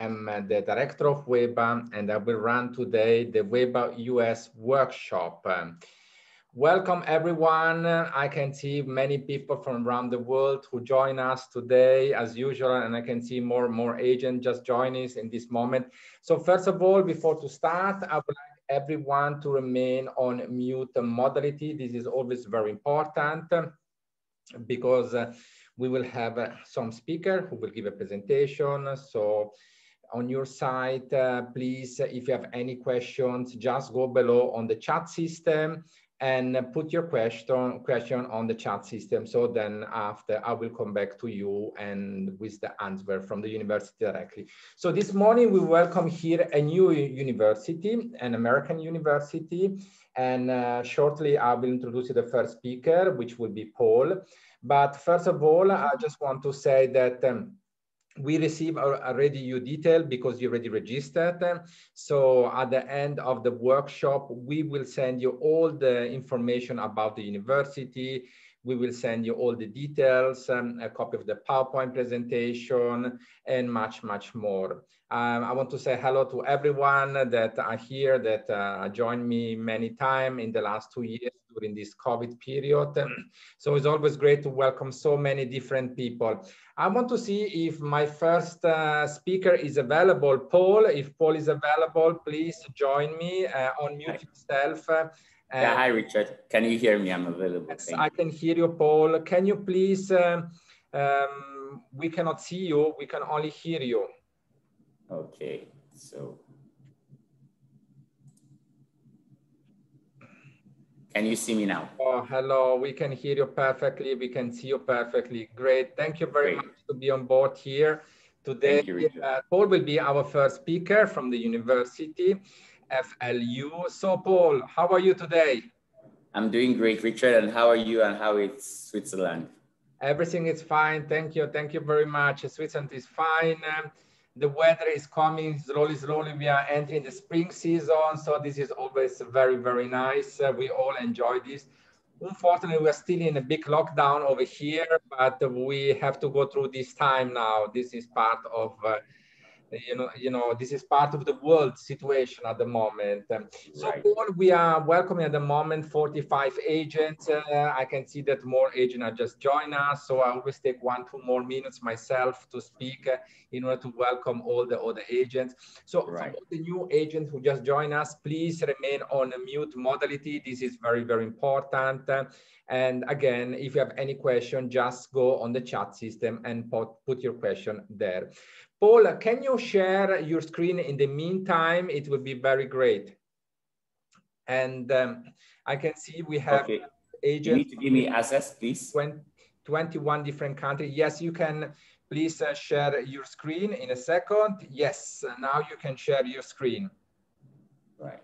I'm the director of WEBA, and I will run today the WEBA US workshop. Welcome everyone. I can see many people from around the world who join us today as usual, and I can see more and more agents just joining us in this moment. So first of all, before to start, I would like everyone to remain on mute modality. This is always very important because we will have some speaker who will give a presentation. So on your side, please, if you have any questions, just go below on the chat system and put your question on the chat system. So then after I will come back to you and with the answer from the university directly. So this morning we welcome here a new university, an American university. And shortly I will introduce you the first speaker, which will be Paul. But first of all, I just want to say that we receive already your detail because you already registered. So at the end of the workshop, we will send you all the information about the university. We will send you all the details, a copy of the PowerPoint presentation, and much, much more. I want to say hello to everyone that are here, that joined me many times in the last 2 years during this COVID period. So it's always great to welcome so many different people. I want to see if my first speaker is available. Paul, if Paul is available, please join me, unmute yourself. Yeah, hi, Richard. Can you hear me? I'm available. Yes, I can hear you, Paul. Can you please, we cannot see you, we can only hear you. Okay, so. Can you see me now? Oh, hello, we can hear you perfectly. We can see you perfectly. Great. Thank you very much to be on board here today. Thank you, Richard. Paul will be our first speaker from the university, FLU. So Paul, how are you today? I'm doing great, Richard. And how are you and how is Switzerland? Everything is fine. Thank you. Thank you very much. Switzerland is fine. The weather is coming slowly, slowly. We are entering the spring season. So this is always very, very nice. We all enjoy this. Unfortunately, we're still in a big lockdown over here, but we have to go through this time now. This is part of, this is part of the world situation at the moment. So Paul, we are welcoming at the moment 45 agents. I can see that more agents are just joining us. So I always take 1-2 more minutes myself to speak in order to welcome all the other agents. So for all the new agents who just joined us, please remain on a mute modality. This is very, very important. And again, if you have any question, just go on the chat system and put your question there. Paul, can you share your screen in the meantime? It would be very great. And I can see we have agents. You need to give me access, please. 21 different countries. Yes, you can. Please share your screen in a second. Yes, now you can share your screen. Right.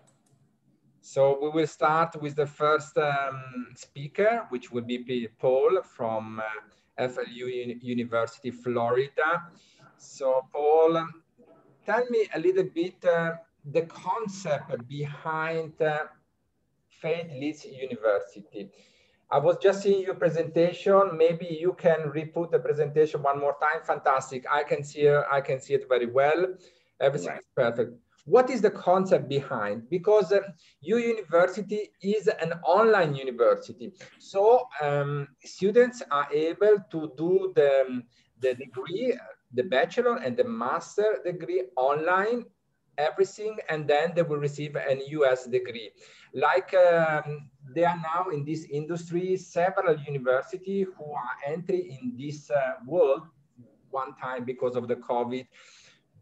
So we will start with the first speaker, which will be Paul from FLU University, Florida. So Paul, tell me a little bit the concept behind Faith Leads University. I was just seeing your presentation. Maybe you can re-put the presentation one more time. Fantastic. I can see it very well. Everything is perfect. What is the concept behind? Because your university is an online university. So students are able to do the degree, the bachelor and the master degree online, everything, and then they will receive an US degree. Like they are now in this industry, several universities who are entering in this world, one time because of the COVID,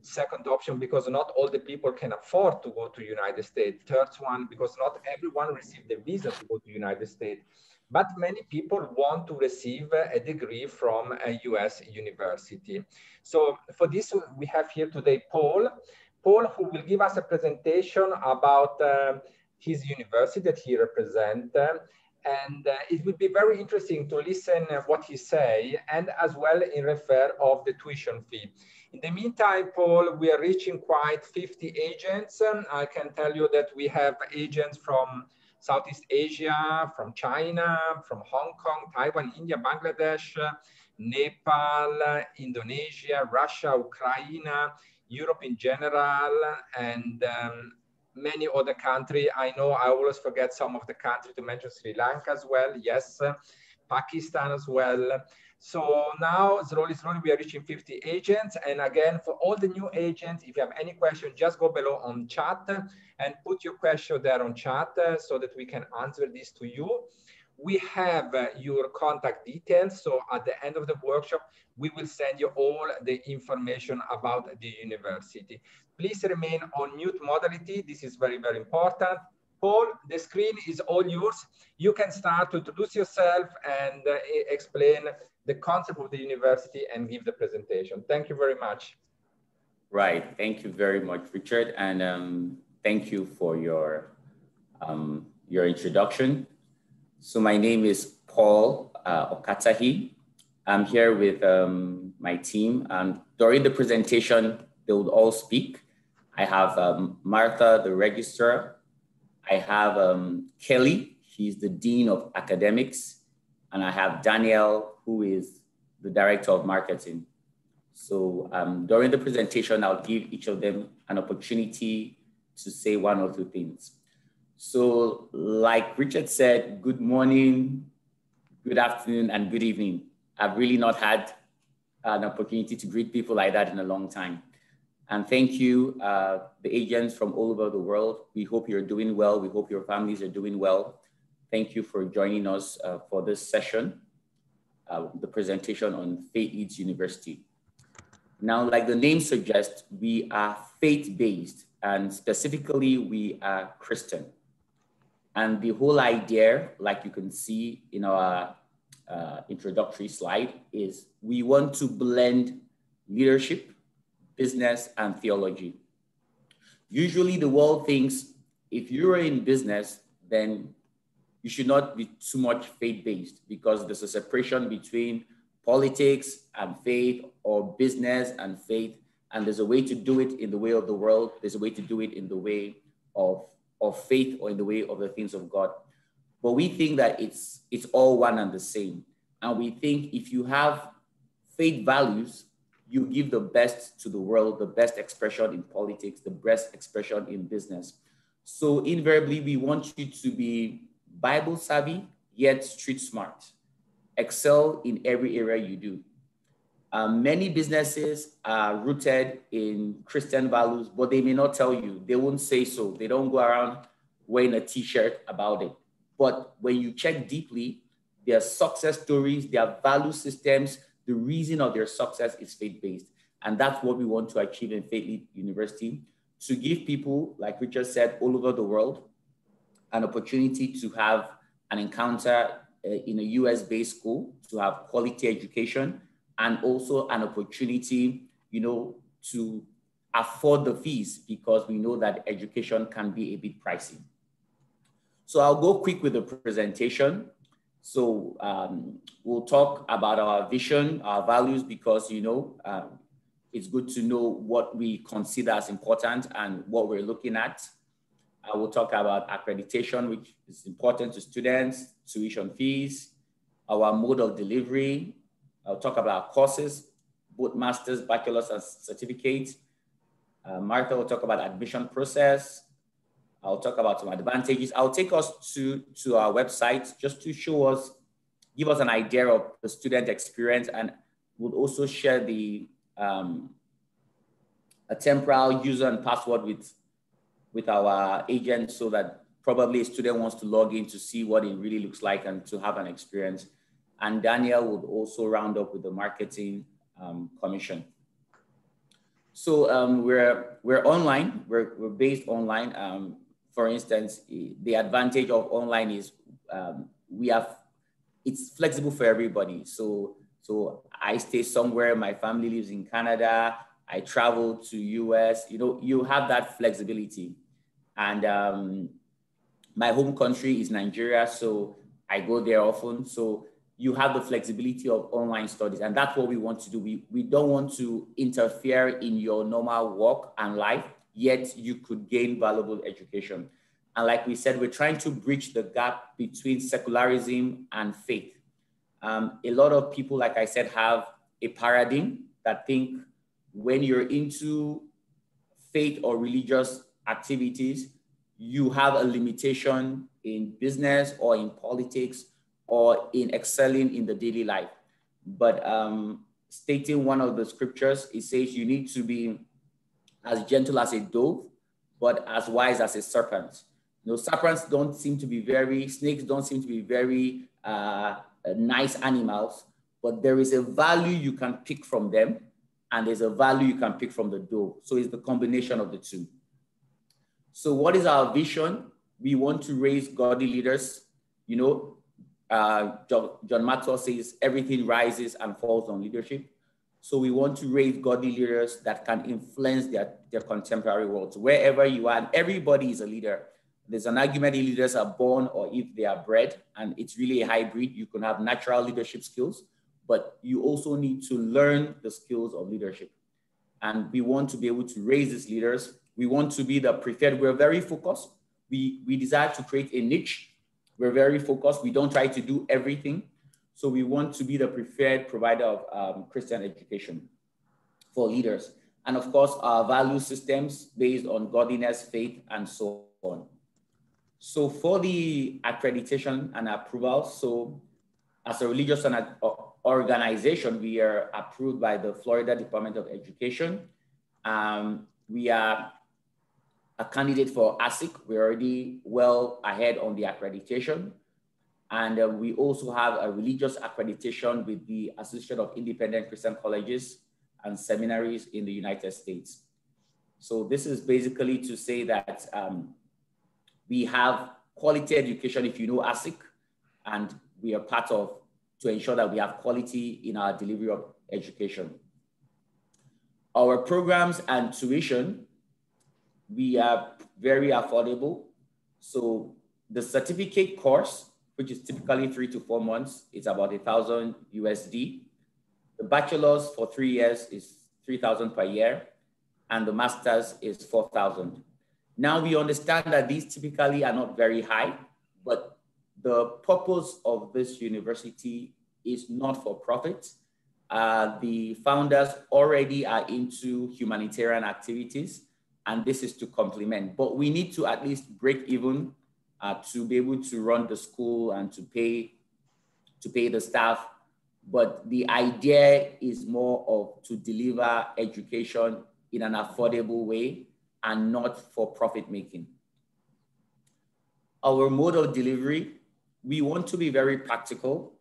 second option because not all the people can afford to go to United States, third one because not everyone received the visa to go to United States. But many people want to receive a degree from a US university. So for this, we have here today Paul, who will give us a presentation about his university that he represents. And it would be very interesting to listen what he say, and as well in refer of the tuition fee. In the meantime, Paul, we are reaching quite 50 agents. I can tell you that we have agents from Southeast Asia, from China, from Hong Kong, Taiwan, India, Bangladesh, Nepal, Indonesia, Russia, Ukraine, Europe in general, and many other countries. I know I always forget some of the countries to mention, Sri Lanka as well, yes, Pakistan as well. So now, slowly, we are reaching 50 agents. And again, for all the new agents, if you have any question, just go below on chat and put your question there on chat so that we can answer this to you. We have your contact details. So at the end of the workshop, we will send you all the information about the university. Please remain on mute modality. This is very, very important. Paul, the screen is all yours. You can start to introduce yourself and explain the concept of the university and give the presentation. Thank you very much. Right. Thank you very much, Richard. And thank you for your introduction. So my name is Paul Okatahi. I'm here with my team. During the presentation, they will all speak. I have Martha, the registrar. I have Kelly, she's the Dean of Academics. And I have Danielle, who is the Director of Marketing. So during the presentation, I'll give each of them an opportunity to say one or two things. So like Richard said, good morning, good afternoon, and good evening. I've really not had an opportunity to greet people like that in a long time. And thank you, the agents from all over the world. We hope you're doing well. We hope your families are doing well. Thank you for joining us for this session, the presentation on Faith Leads University. Now, like the name suggests, we are faith-based, and specifically, we are Christian. And the whole idea, like you can see in our introductory slide, is we want to blend leadership, business, and theology. Usually the world thinks if you're in business, then you should not be too much faith-based because there's a separation between politics and faith or business and faith. And there's a way to do it in the way of the world. There's a way to do it in the way of faith or in the way of the things of God. But we think that it's all one and the same. And we think if you have faith values, you give the best to the world, the best expression in politics, the best expression in business. So invariably, we want you to be Bible savvy, yet street smart. Excel in every area you do. Many businesses are rooted in Christian values, but they may not tell you. They won't say so. They don't go around wearing a t-shirt about it. But when you check deeply, their success stories, their value systems, the reason of their success is faith-based. And that's what we want to achieve in Faith Lead University, to give people, like Richard said, all over the world, an opportunity to have an encounter in a US-based school, to have quality education, and also an opportunity, to afford the fees, because we know that education can be a bit pricey. So I'll go quick with the presentation. So we'll talk about our vision, our values, because, it's good to know what we consider as important and what we're looking at. I will talk about accreditation, which is important to students, tuition fees, our mode of delivery. I'll talk about courses, both master's, bachelor's, and certificates. Martha will talk about admission process. I'll talk about some advantages. I'll take us to our website just to show us, give us an idea of the student experience, and we'll also share the a temporal user and password with our agent, so that probably a student wants to log in to see what it really looks like and to have an experience. And Danielle would also round up with the marketing commission. So we're online, we're based online. For instance, the advantage of online is it's flexible for everybody. So I stay somewhere, my family lives in Canada, I travel to US, you have that flexibility. And my home country is Nigeria, so I go there often. So you have the flexibility of online studies, and that's what we want to do. We don't want to interfere in your normal work and life, yet you could gain valuable education. And like we said, we're trying to bridge the gap between secularism and faith. A lot of people, like I said, have a paradigm that think when you're into faith or religious activities, you have a limitation in business or in politics or in excelling in the daily life. But stating one of the scriptures, it says you need to be as gentle as a dove, but as wise as a serpent. You know, serpents don't seem to be snakes don't seem to be very nice animals, but there is a value you can pick from them, and there's a value you can pick from the dove. So it's the combination of the two. So what is our vision? We want to raise godly leaders. You know, John Maxwell says everything rises and falls on leadership. So we want to raise godly leaders that can influence their contemporary world. So wherever you are, and everybody is a leader. There's an argument if leaders are born or if they are bred, and it's really a hybrid. You can have natural leadership skills, but you also need to learn the skills of leadership. And we want to be able to raise these leaders. We want to be the preferred. We're very focused. We desire to create a niche. We're very focused. We don't try to do everything. So we want to be the preferred provider of Christian education for leaders. And of course, our value systems based on godliness, faith, and so on. So for the accreditation and approval, so as a religious organization, we are approved by the Florida Department of Education. We are a candidate for ASIC. We're already well ahead on the accreditation. And we also have a religious accreditation with the Association of Independent Christian Colleges and Seminaries in the United States. So this is basically to say that we have quality education, if you know ASIC, and we are part of to ensure that we have quality in our delivery of education. Our programs and tuition, we are very affordable. So the certificate course, which is typically 3 to 4 months, is about $1,000 USD. The bachelor's for 3 years is $3,000 per year, and the master's is $4,000. Now we understand that these typically are not very high, but the purpose of this university is not for profit. The founders already are into humanitarian activities, and this is to complement. But we need to at least break even to be able to run the school and to pay the staff. But the idea is more of to deliver education in an affordable way and not for profit making. Our mode of delivery, we want to be very practical.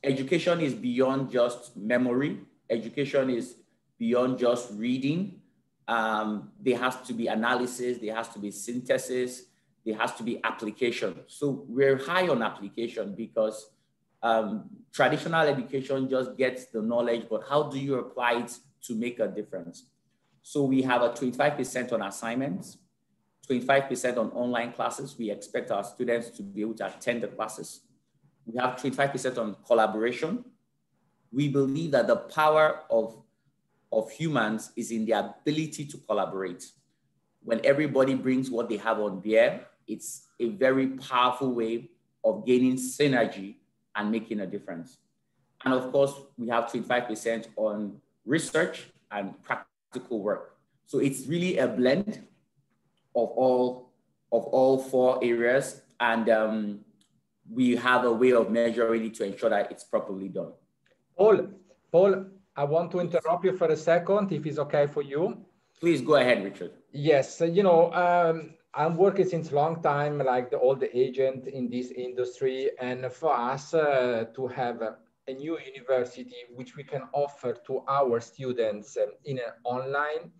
Education is beyond just memory. Education is beyond just reading. There has to be analysis, there has to be synthesis, there has to be application. So we're high on application because traditional education just gets the knowledge, but how do you apply it to make a difference? So we have a 25% on assignments, 25% on online classes. We expect our students to be able to attend the classes. We have 25% on collaboration. We believe that the power of humans is in the ability to collaborate. When everybody brings what they have on bear, it's a very powerful way of gaining synergy and making a difference. And of course, we have 25% on research and practical work. So it's really a blend of all 4 areas. And we have a way of measuring it to ensure that it's properly done. Paul, I want to interrupt you for a second, if it's okay for you. Please go ahead, Richard. Yes, you know, I'm working since a long time, like all the agent in this industry. And for us to have a new university, which we can offer to our students in an online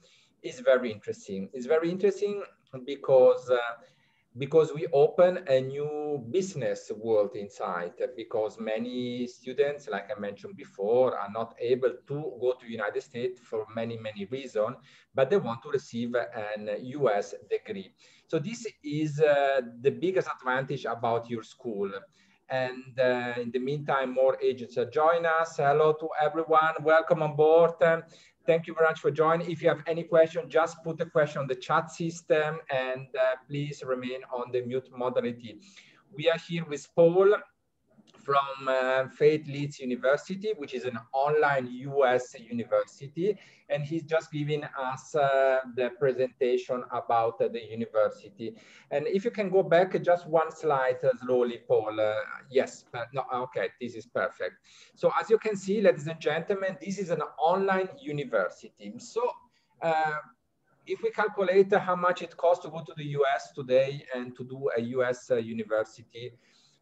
is very interesting. It's very interesting because we open a new business world inside, because many students, like I mentioned before, are not able to go to the United States for many reasons, but they want to receive an US degree. So this is the biggest advantage about your school. And in the meantime, more agents are joining us. Hello to everyone, welcome on board. Thank you very much for joining. If you have any question, just put the question on the chat system, and please remain on the mute modality. We are here with Paul from Faith Leeds University, which is an online US university. And he's just giving us the presentation about the university. And if you can go back just one slide slowly, Paul. Yes, no, okay, this is perfect. So as you can see, ladies and gentlemen, this is an online university. So if we calculate how much it costs to go to the US today and to do a US university,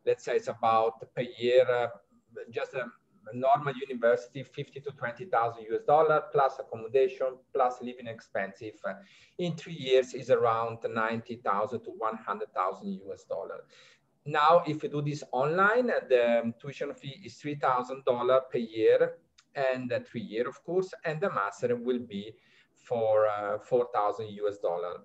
let's say it's about per year, just a normal university, 50 to 20,000 US dollar plus accommodation plus living expensive. In 3 years is around 90,000 to 100,000 US dollar. Now, if you do this online, the tuition fee is $3,000 per year and 3 years, of course, and the master will be for 4,000 US dollar.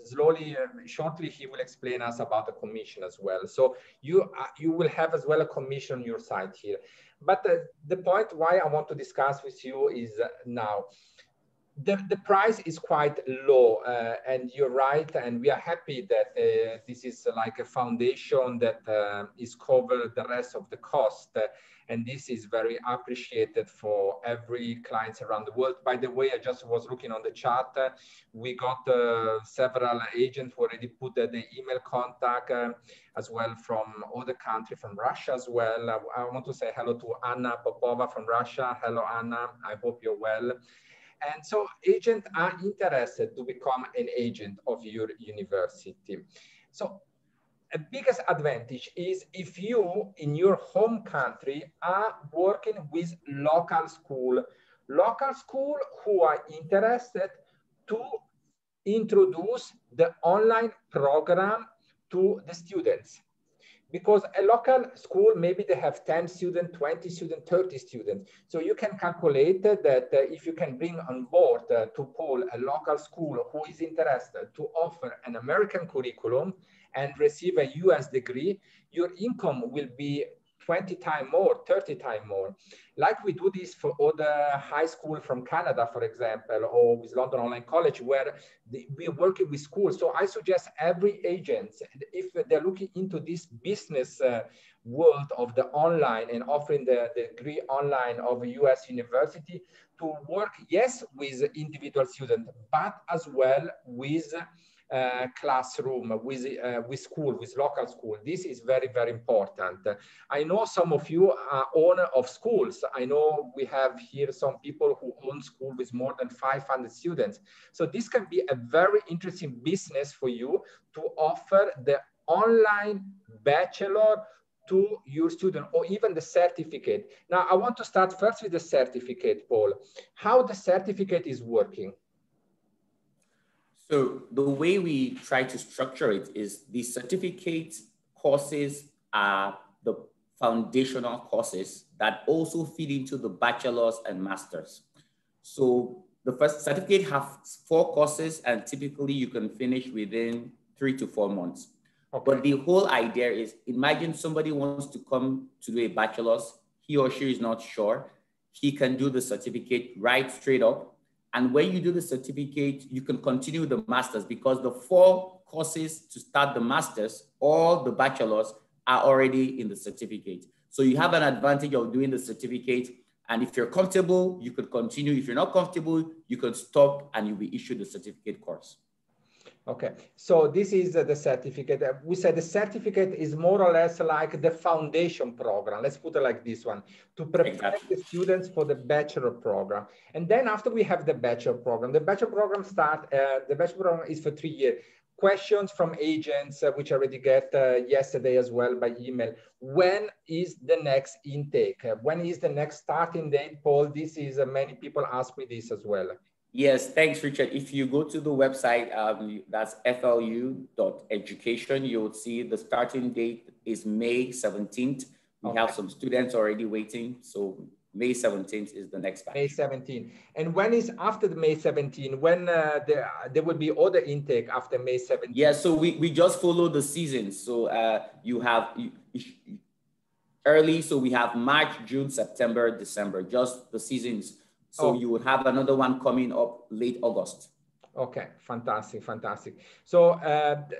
Slowly, shortly, he will explain us about the commission as well. So you will have as well a commission on your side here. But the point why I want to discuss with you is now, the price is quite low, and you're right, and we are happy that this is like a foundation that is covered the rest of the cost. And this is very appreciated for every clients around the world. By the way, I just was looking on the chat. We got several agents who already put the email contact as well from other countries, from Russia as well. I want to say hello to Anna Popova from Russia. Hello, Anna. I hope you're well. And so agents are interested to become an agent of your university. So a biggest advantage is if you in your home country are working with local school who are interested to introduce the online program to the students. Because a local school, maybe they have 10 students, 20 students, 30 students. So you can calculate that if you can bring on board to Paul a local school who is interested to offer an American curriculum and receive a US degree, your income will be 20 times more, 30 times more. Like we do this for other high school from Canada, for example, or with London Online College, where we're working with schools. So I suggest every agent, if they're looking into this business world of the online and offering the degree online of a US university, to work, yes, with individual students, but as well with classroom, with school, with local school. This is very, very important. I know some of you are owner of schools. I know we have here some people who own school with more than 500 students. So this can be a very interesting business for you to offer the online bachelor to your student, or even the certificate. Now, I want to start first with the certificate, Paul. How the certificate is working? So the way we try to structure it is the certificate courses are the foundational courses that also feed into the bachelor's and master's. So the first certificate has 4 courses, and typically you can finish within 3 to 4 months. Okay. But the whole idea is, imagine somebody wants to come to do a bachelor's, he or she is not sure, he can do the certificate right straight up. And when you do the certificate, you can continue the master's, because the 4 courses to start the master's, all the bachelors are already in the certificate. So you have an advantage of doing the certificate. And if you're comfortable, you could continue. If you're not comfortable, you can stop and you'll be issued the certificate course. Okay, so this is the certificate. We said the certificate is more or less like the foundation program. Let's put it like this one, to prepare the students for the bachelor program. And then after we have the bachelor program, the bachelor program is for 3 years. Questions from agents, which I already get yesterday as well by email. When is the next intake? When is the next starting date, Paul? This is, many people ask me this as well. Yes, thanks, Richard. If you go to the website, that's flu.education, you'll see the starting date is May 17th. We have some students already waiting. So May 17th is the next batch. May 17th. And when is after the May 17th? When there will be other intake after May 17th? Yeah, so we just follow the season. So you have early, so we have March, June, September, December, just the seasons. So you would have another one coming up late August. Okay, fantastic, fantastic. So,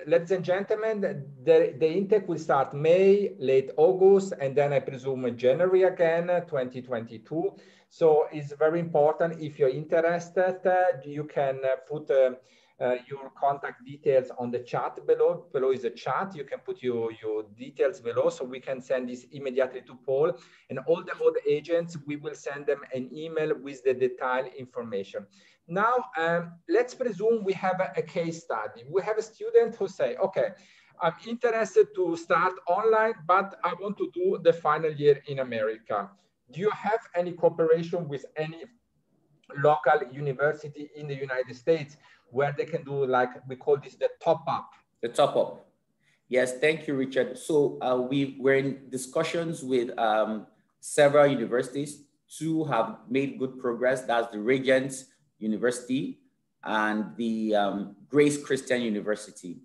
ladies and gentlemen, the intake will start May, late August, and then I presume January again, 2022. So it's very important. If you're interested, you can put your contact details on the chat below. Below is a chat. You can put your details below, so we can send this immediately to Paul. And all the other agents, we will send them an email with the detailed information. Now, let's presume we have a case study. We have a student who say, okay, I'm interested to start online, but I want to do the final year in America. Do you have any cooperation with any local university in the United States where they can do, like, we call this the top up? The top up. Yes, thank you, Richard. So we're in discussions with several universities. Two have made good progress. That's the Regent University and the Grace Christian University.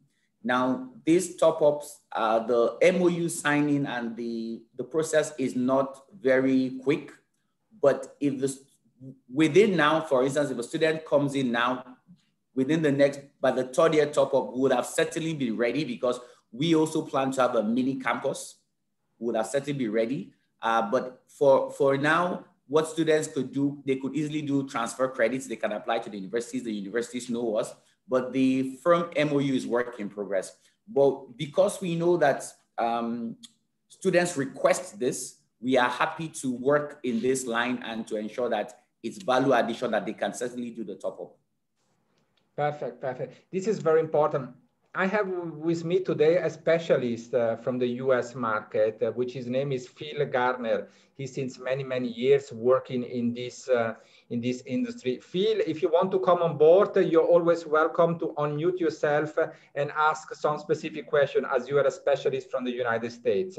Now, these top-ups, the MOU signing and the process is not very quick, but if within now, for instance, if a student comes in now, within the next, by the third year top-up, we would have certainly been ready because we also plan to have a mini campus. We would have certainly be ready. But for now, what students could do, they could easily do transfer credits. They can apply to the universities know us, but the firm MOU is work in progress. But because we know that students request this, we are happy to work in this line and to ensure that it's value addition that they can certainly do the top up. Perfect, perfect. This is very important. I have with me today a specialist from the US market, which his name is Phil Garner. He's since many years working in this industry. Phil, if you want to come on board, you're always welcome to unmute yourself and ask some specific question, as you are a specialist from the United States.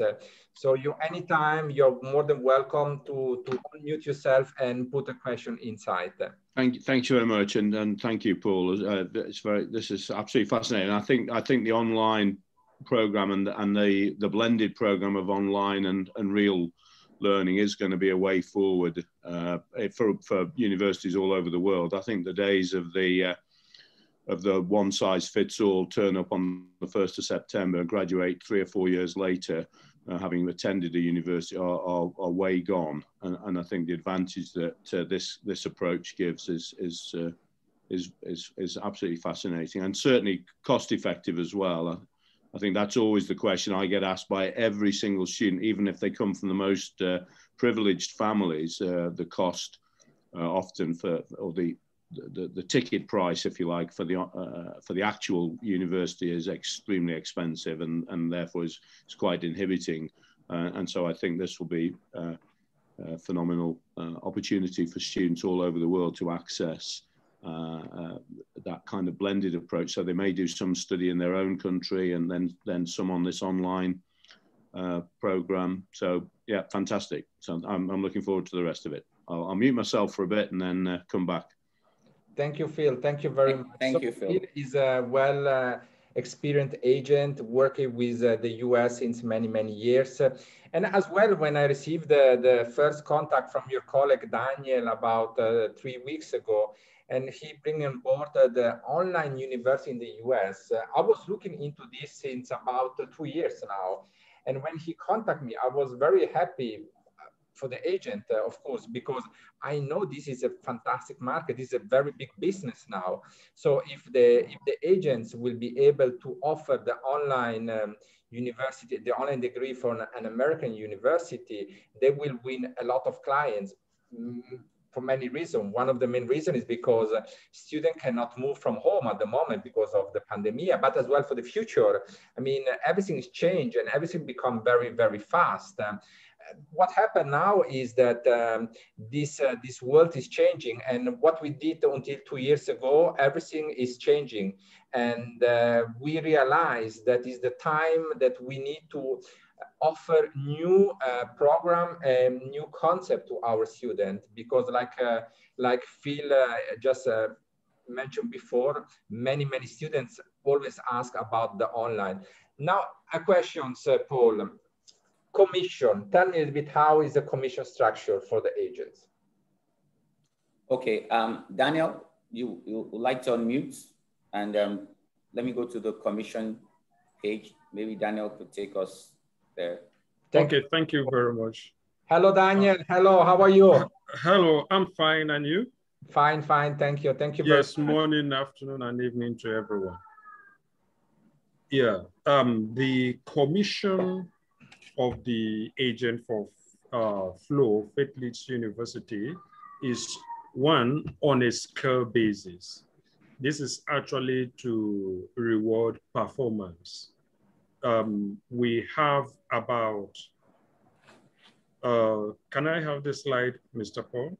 So anytime you're more than welcome to unmute yourself and put a question inside. Thank you very much, and thank you, Paul. This is absolutely fascinating. I think the online program and the blended program of online and real learning is going to be a way forward for universities all over the world. I think the days of the one size fits all, turn up on the 1st of September and graduate 3 or 4 years later, having attended a university, are way gone. And I think the advantage that this approach gives is absolutely fascinating, and certainly cost effective as well. I think that's always the question I get asked by every single student, even if they come from the most privileged families. The cost often the ticket price, if you like, for the actual university is extremely expensive, and therefore is quite inhibiting. And so I think this will be a phenomenal opportunity for students all over the world to access that kind of blended approach. So they may do some study in their own country and then some on this online program. So yeah, fantastic. So I'm looking forward to the rest of it. I'll mute myself for a bit and then come back. Thank you, Phil. Thank you very much. Thank you, Phil. Phil is a experienced agent working with the US since many years. And as well, when I received the first contact from your colleague, Daniel, about 3 weeks ago, and he bring on board the online university in the US, I was looking into this since about 2 years now. And when he contacted me, I was very happy for the agent, of course, because I know this is a fantastic market. This is a very big business now. So if the agents will be able to offer the online university, the online degree for an American university, they will win a lot of clients for many reasons. One of the main reasons is because students cannot move from home at the moment because of the pandemic, but as well for the future. I mean, everything is changed and everything become very fast. What happened now is that this world is changing, and what we did until 2 years ago, everything is changing, and we realized that is the time that we need to offer new program and new concept to our students, because like Phil just mentioned before, many students always ask about the online. Now, a question, Paul. Commission. Tell me a bit, how is the commission structure for the agents? Okay, Daniel, you would like to unmute, and let me go to the commission page. Maybe Daniel could take us there. Thank you very much. Hello, Daniel. Hello, how are you? Hello, I'm fine, and you? Fine, fine, thank you. Thank you very much. Yes, morning, afternoon, and evening to everyone. Yeah, the commission of the agent for FLOW, Faith Leads University, is one on a scale basis. This is actually to reward performance. We have about, can I have the slide, Mr. Paul?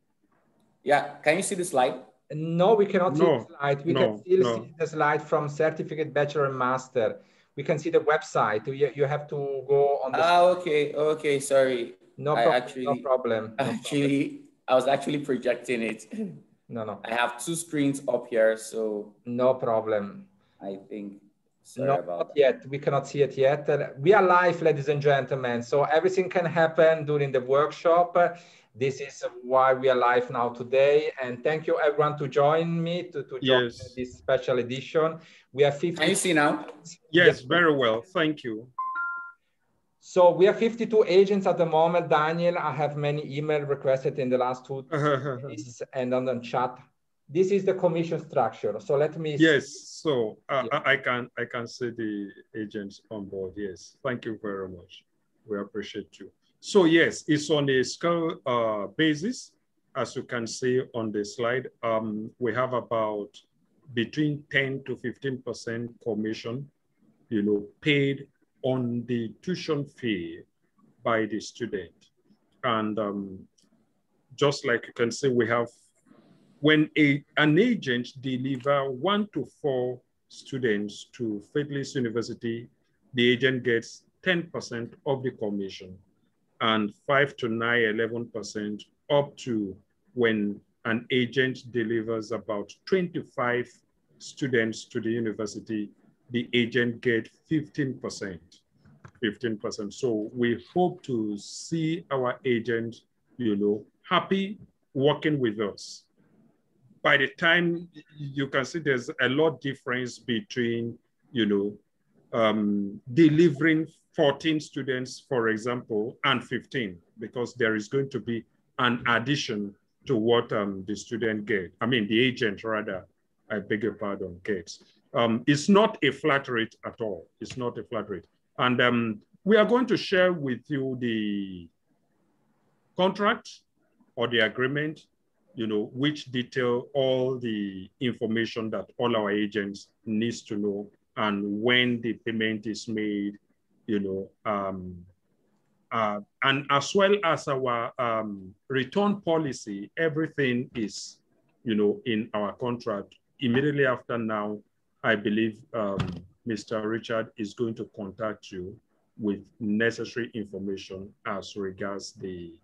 Yeah, can you see the slide? No, we cannot see the slide. We can still see the slide from certificate, bachelor, and master. We can see the website. You have to go on the okay, sorry. No problem. I was actually projecting it. No. I have two screens up here, so. No problem. I think, sorry about that. Yet, we cannot see it yet. We are live, ladies and gentlemen, so everything can happen during the workshop. This is why we are live now today. And thank you everyone to join me to join this special edition. We are 50. Can you see now? Yes, very well, thank you. So we have 52 agents at the moment, Daniel. I have many emails requested in the last 2 days and on the chat. This is the commission structure. So let me. Yes, so I can see the agents on board. Yes, thank you very much. We appreciate you. So yes, it's on a scale basis. As you can see on the slide, we have about between 10 to 15% commission, paid on the tuition fee by the student. And just like you can see, we have, when an agent delivers 1 to 4 students to Faith Leads University, the agent gets 10% of the commission, and 5 to 9, 11% up to when an agent delivers about 25 students to the university, the agent gets 15%. So we hope to see our agent, happy working with us. By the time you can see there's a lot difference between, delivering 14 students, for example, and 15, because there is going to be an addition to what the student gets. I mean, the agent rather, I beg your pardon, gets. It's not a flat rate at all. It's not a flat rate. And we are going to share with you the contract or the agreement, which detail all the information that all our agents needs to know, and when the payment is made, and as well as our return policy, everything is, in our contract. Immediately after now, I believe Mr. Richard is going to contact you with necessary information as regards the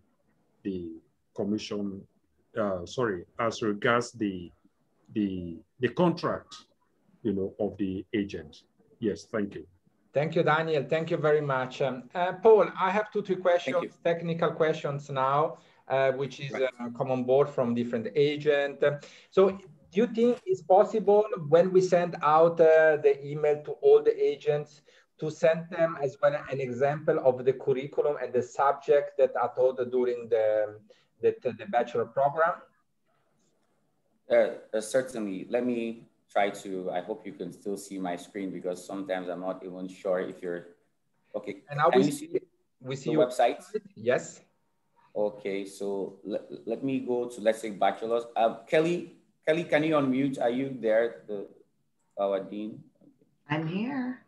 commission, as regards the contract, of the agent. Yes, thank you. Thank you, Daniel. Thank you very much. Paul, I have two questions, technical questions now, which is come on board from different agents. So do you think it's possible when we send out the email to all the agents to send them as well an example of the curriculum and the subject that are taught during the bachelor program? Certainly. Let me try to, I hope you can still see my screen, because sometimes I'm not even sure if you're, okay. And now we see the website? Yes. Okay, so let me go to, let's say, bachelor's. Kelly, can you unmute? Are you there, our dean? I'm here.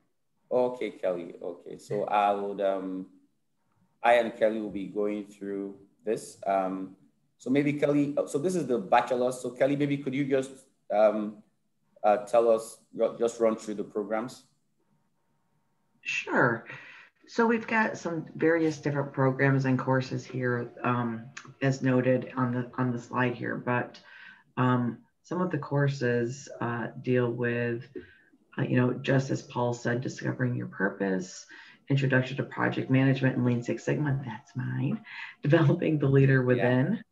Okay, Kelly. Okay, so I would, I and Kelly will be going through this. So maybe Kelly, so this is the bachelor's. So Kelly, maybe could you just tell us, just run through the programs? Sure. So we've got some various different programs and courses here, as noted on the slide here. But some of the courses deal with, just as Paul said, discovering your purpose, introduction to project management and Lean Six Sigma. That's mine. Developing the leader within.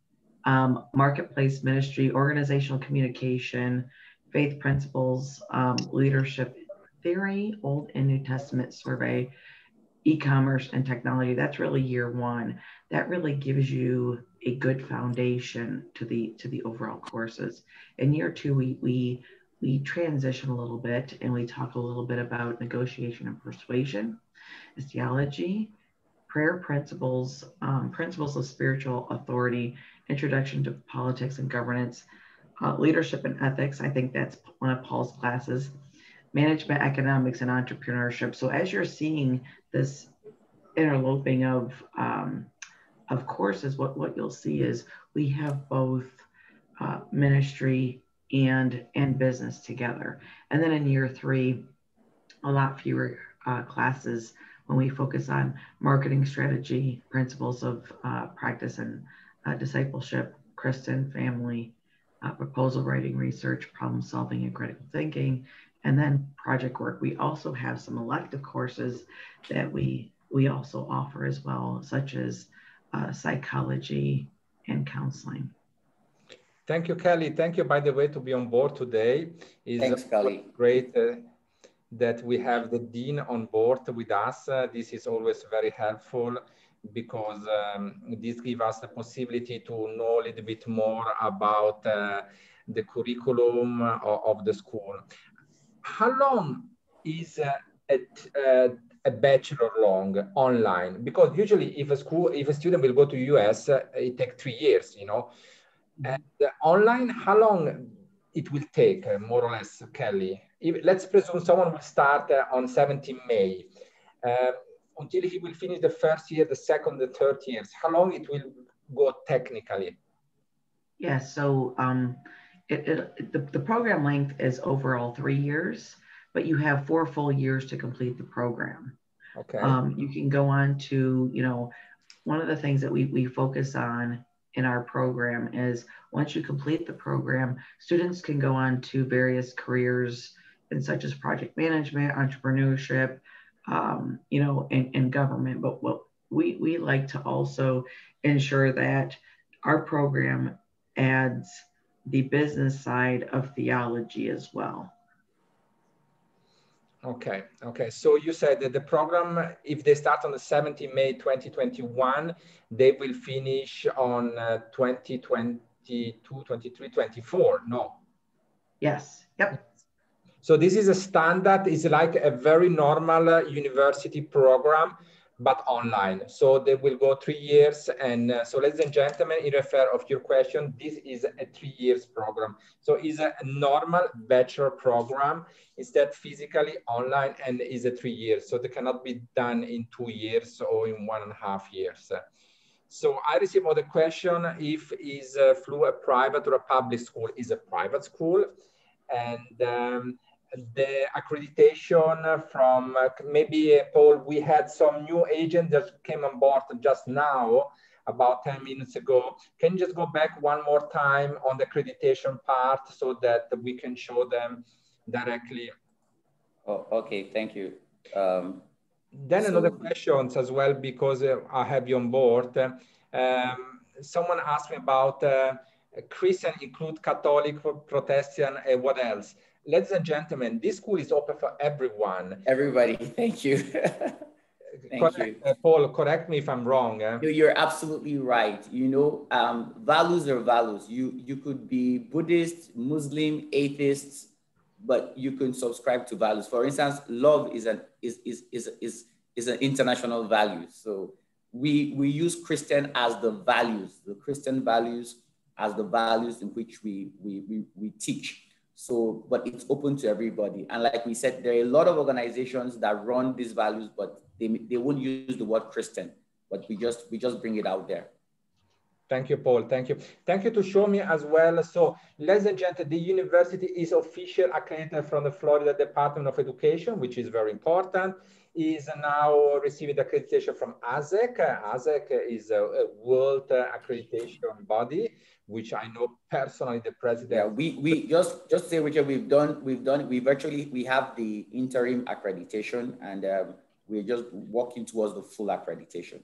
marketplace ministry, organizational communication, faith principles, leadership theory, Old and New Testament survey, e-commerce and technology. That's really year one. That really gives you a good foundation to the overall courses. In year two, we transition a little bit and we talk a little bit about negotiation and persuasion, theology, prayer principles, principles of spiritual authority, introduction to politics and governance, leadership and ethics. I think that's one of Paul's classes, management, economics, and entrepreneurship. So as you're seeing this interloping of courses, what you'll see is we have both ministry and business together. And then in year three, a lot fewer classes when we focus on marketing strategy, principles of practice and discipleship, Christian family, proposal writing, research, problem solving, and critical thinking, and then project work. We also have some elective courses that we also offer as well, such as psychology and counseling. Thank you, Kelly. Thank you, by the way, to be on board today. Thanks, Kelly. Great that we have the Dean on board with us. This is always very helpful because this gives us the possibility to know a little bit more about the curriculum of the school. How long is a bachelor long online? Because usually if a student will go to US, it takes 3 years, you know. And online, how long it will take, more or less, Kelly? Let's presume someone will start on 17 May. Until he will finish the first year, the second, the third years. How long it will go technically? Yeah, so the program length is overall 3 years, but you have 4 full years to complete the program. Okay. You can go on to, you know, one of the things that we focus on in our program is once you complete the program, students can go on to various careers in such as project management, entrepreneurship, you know, and government. But what we like to also ensure that our program adds the business side of theology as well. Okay. So you said that the program, if they start on the 17th May 2021, they will finish on 2022, 23, 24. No. Yes. Yep. So this is a standard. It's like a very normal university program, but online. So they will go 3 years. And so ladies and gentlemen, in refer of your question, this is a 3 years program. So it's a normal bachelor program. Instead physically online and is a 3 years. So they cannot be done in 2 years or in 1.5 years. So I received another question if is FLU a private or a public school. Is a private school. And the accreditation from maybe Paul, we had some new agent that came on board just now, about 10 minutes ago. Can you just go back one more time on the accreditation part so that we can show them directly? Oh, okay, thank you. Then another question as well, because I have you on board. Someone asked me about Christian include Catholic, Protestant, and what else? Ladies and gentlemen, this school is open for everyone. Everybody, thank you. Thank you. Paul, correct me if I'm wrong. You're absolutely right. You know, values are values. You could be Buddhist, Muslim, atheists, but you can subscribe to values. For instance, love is an international value. So we use Christian as the values, the Christian values as the values in which we teach. So, but it's open to everybody. And like we said, there are a lot of organizations that run these values, but they won't use the word Christian, but we just bring it out there. Thank you, Paul. Thank you. Thank you to show me as well. So, ladies and gentlemen, the university is officially accredited from the Florida Department of Education, which is very important. Is now receiving accreditation from ASEC. ASEC is a world accreditation body, which I know personally the president. Yeah, we just say, Richard, we have the interim accreditation, and we're just working towards the full accreditation.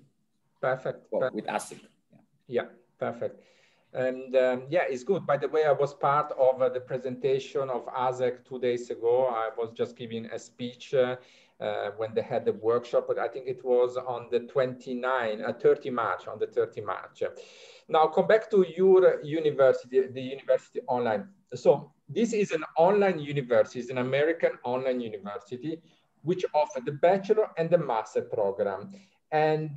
Perfect. Well, with ASEC. Yeah, perfect. And yeah, it's good. By the way, I was part of the presentation of ASEC 2 days ago. I was just giving a speech when they had the workshop, but I think it was on the 30 March, on the 30 March. Now, come back to your university, the university online. So this is an online university, it's an American online university, which offers the bachelor and the master program. And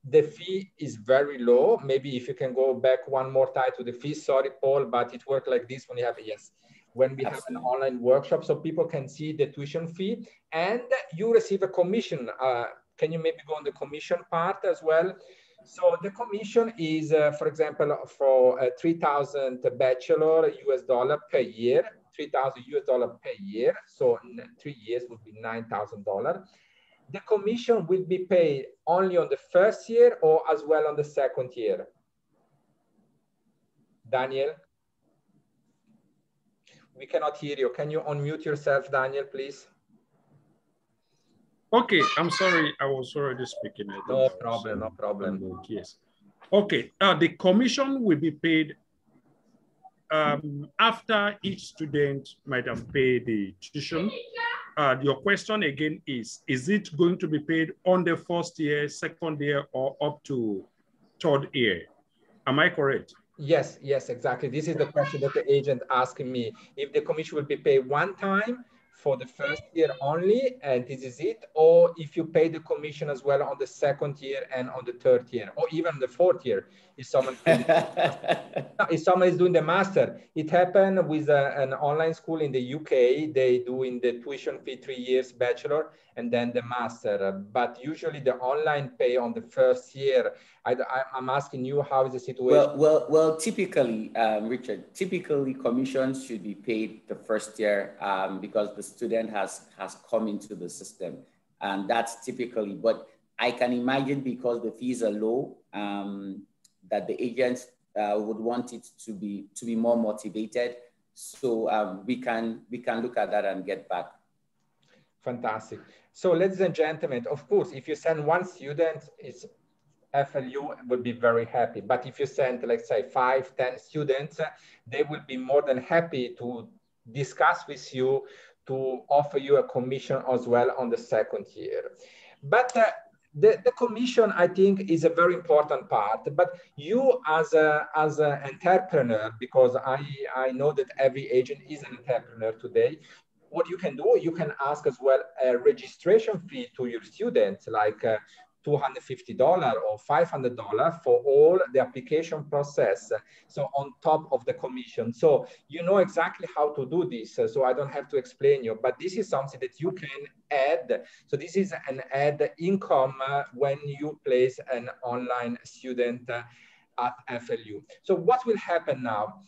the fee is very low. Maybe if you can go back one more time to the fee, sorry, Paul, but it works like this when you have, yes, when we have an online workshop, so people can see the tuition fee and you receive a commission. Can you maybe go on the commission part as well? So the commission is, for example, for 3,000 bachelor US dollar per year, 3,000 US dollar per year. So in 3 years would be $9,000. The commission will be paid only on the first year or as well on the second year? Daniel? We cannot hear you. Can you unmute yourself, Daniel, please? Okay, I'm sorry, I was already speaking. No problem, no problem. Yes. Okay, the commission will be paid after each student might have paid the tuition. Your question again is it going to be paid on the first year, second year, or up to third year? Am I correct? Yes, yes, exactly. This is the question that the agent asking me. If the commission will be paid one time for the first year only, and this is it, or if you pay the commission as well on the second year and on the third year, or even the fourth year, if someone is doing the master. It happened with an online school in the UK. They do in the tuition fee 3 years bachelor and then the master. But usually the online pay on the first year. I'm asking you, how is the situation? Well, typically, Richard, typically commissions should be paid the first year because the student has come into the system, and that's typically. But I can imagine because the fees are low, that the agents would want it to be more motivated. So we can look at that and get back. Fantastic. So, ladies and gentlemen, of course, if you send one student, it's FLU would be very happy. But if you send, let's say, 5, 10 students, they will be more than happy to discuss with you to offer you a commission as well on the second year. But the commission, I think, is a very important part. But you as an entrepreneur, because I know that every agent is an entrepreneur today, what you can do, you can ask as well a registration fee to your students, like $250 or $500 for all the application process. So on top of the commission. So you know exactly how to do this. So I don't have to explain you, but this is something that you can add. So this is an add income when you place an online student at FLU. So what will happen now?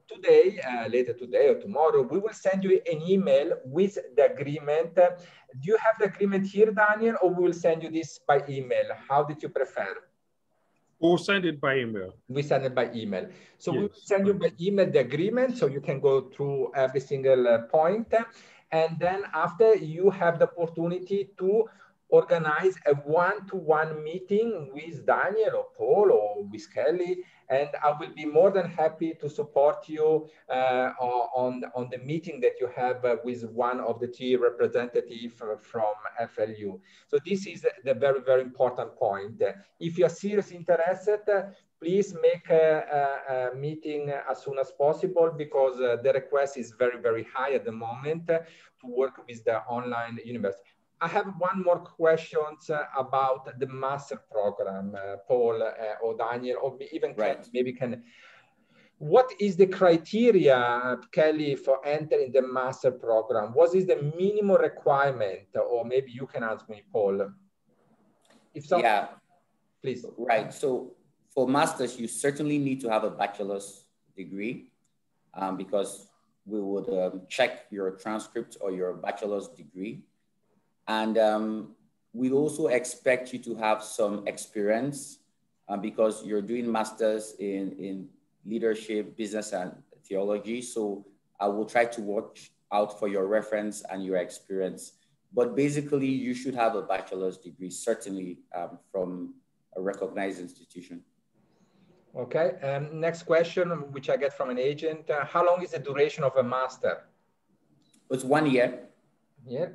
Today, later today or tomorrow, we will send you an email with the agreement. Do you have the agreement here, Daniel, or we will send you this by email? How did you prefer? We'll send it by email. We send it by email. So yes. we will send you by email the agreement so you can go through every single point. And then after, you have the opportunity to organize a one-to-one meeting with Daniel or Paul or with Kelly, and I will be more than happy to support you on the meeting that you have with one of the 3 representatives from FLU. So this is the very, very important point. If you're seriously interested, please make a meeting as soon as possible, because the request is very, very high at the moment to work with the online university. I have one more question about the master program, Paul or Daniel, or even right. maybe can. What is the criteria, Kelly, for entering the master program? What is the minimum requirement? Or maybe you can answer me, Paul. If so, yeah, please. Right. So for masters, you certainly need to have a bachelor's degree because we would check your transcript or your bachelor's degree. And we also expect you to have some experience because you're doing masters in leadership, business, and theology. So I will try to watch out for your reference and your experience. But basically, you should have a bachelor's degree, certainly from a recognized institution. Okay, next question, which I get from an agent. How long is the duration of a master? It's 1 year. Yeah,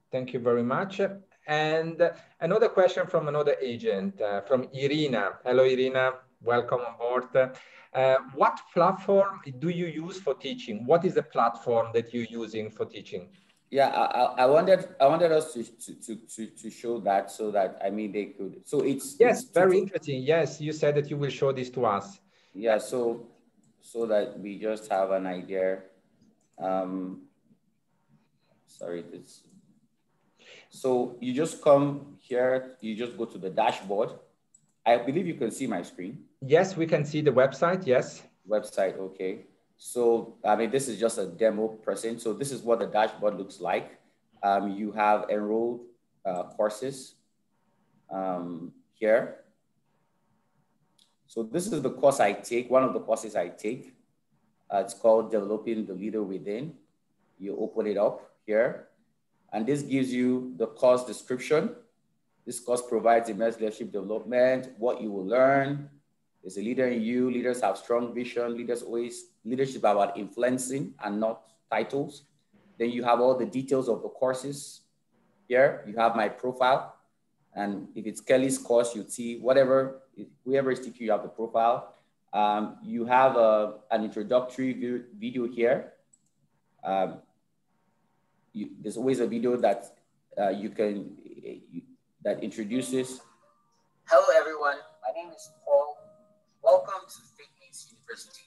thank you very much. And another question from another agent, from Irina. Hello, Irina, welcome on board. What platform do you use for teaching? What is the platform that you're using for teaching? Yeah, I wanted us to show that, so that, I mean, they could. So it's very interesting. Yes, you said that you will show this to us. Yeah, so that we just have an idea. Sorry, this. So you just come here. You just go to the dashboard. I believe you can see my screen. Yes, we can see the website. Yes. Website. Okay. So, I mean, this is just a demo present. So this is what the dashboard looks like. You have enrolled courses here. So this is the course I take, one of the courses I take. It's called Developing the Leader Within. You open it up here, and this gives you the course description. This course provides immense leadership development, what you will learn. There's a leader in you. Leaders have strong vision. Leadership about influencing and not titles. Then you have all the details of the courses here. You have my profile. And if it's Kelly's course, you'd see whoever is teaching, you have the profile. You have an introductory video here. There's always a video that that introduces. Hello, everyone. My name is Paul. Welcome to FakeMates University.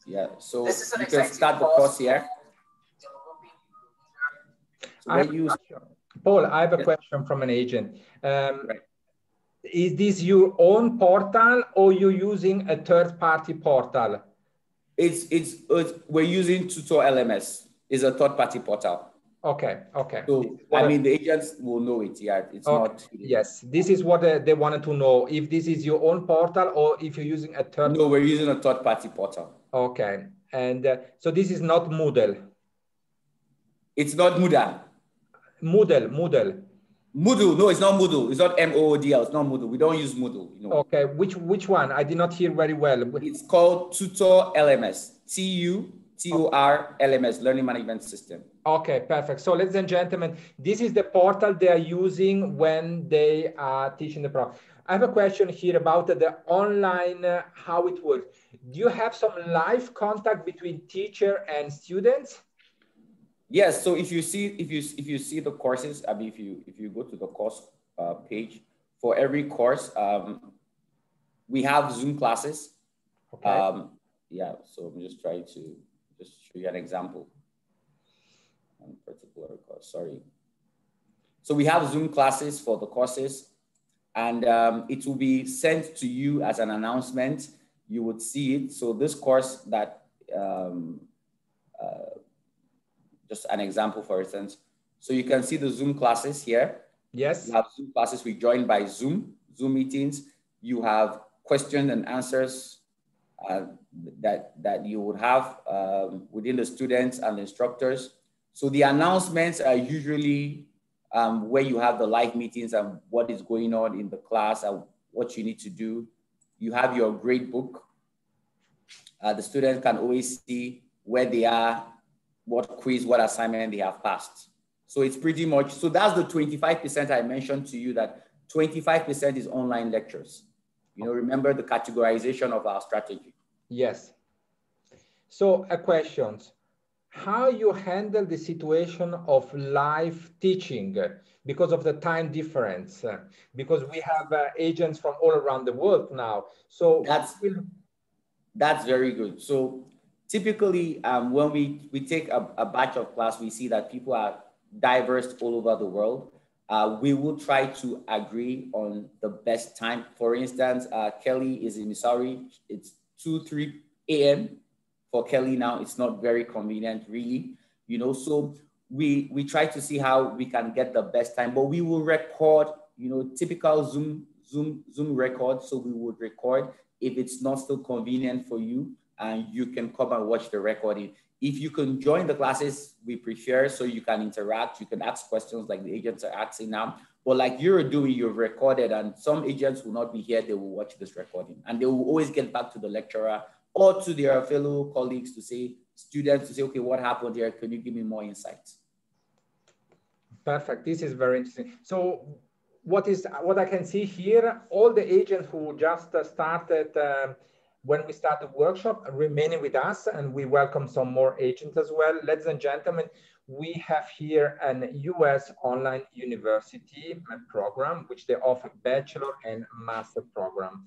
Yeah, so you can start the course here. Paul, I have a question from an agent. Is this your own portal, or you're using a third-party portal? We're using Tutor LMS. It's a third-party portal. Okay, okay. So, I mean, the agents will know it, yeah. It's not. Yes, this is what they wanted to know, if this is your own portal or if you're using a third. No, we're using a third-party portal. Okay, and so this is not Moodle? It's not Moodle. Moodle. Moodle, no, it's not Moodle. It's not Moodle. It's not Moodle. We don't use Moodle. You know. Okay, which one? I did not hear very well. It's called Tutor LMS. TUTOR LMS, Learning Management System. Okay, perfect. So, ladies and gentlemen, this is the portal they are using when they are teaching the program. I have a question here about the online, how it works. Do you have some live contact between teacher and students? Yes. So if you see the courses, I mean, if you go to the course page, for every course, we have Zoom classes. Okay. Yeah. So I'm just trying to show you an example. On a particular course. Sorry. So we have Zoom classes for the courses, and it will be sent to you as an announcement. You would see it. So this course that. Just an example, for instance. So you can see the Zoom classes here. Yes. You have Zoom classes we joined by Zoom meetings. You have questions and answers that you would have within the students and the instructors. So the announcements are usually where you have the live meetings and what is going on in the class and what you need to do. You have your grade book. The students can always see where they are, what quiz, what assignment they have passed. So it's pretty much, so that's the 25% I mentioned to you, that 25% is online lectures. You know, remember the categorization of our strategy. Yes. So a question, how you handle the situation of live teaching because of the time difference, because we have agents from all around the world now. So that's very good. So typically, when we take a batch of class, we see that people are diverse all over the world. We will try to agree on the best time. For instance, Kelly is in Missouri. It's 2-3 a.m. for Kelly now. It's not very convenient, really. You know, so we try to see how we can get the best time. But we will record, you know, typical Zoom record. So we would record if it's not still convenient for you. And you can come and watch the recording. If you can join the classes, we prefer, so you can interact, you can ask questions like the agents are asking now. But like you're doing, you've recorded, and some agents will not be here, they will watch this recording, and they will always get back to the lecturer or to their fellow colleagues to say, students to say, okay, what happened here? Can you give me more insights? Perfect. This is very interesting. So what I can see here, all the agents who just started when we start the workshop are remaining with us, and we welcome some more agents as well. Ladies and gentlemen, we have here an US online university program, which they offer bachelor and master program.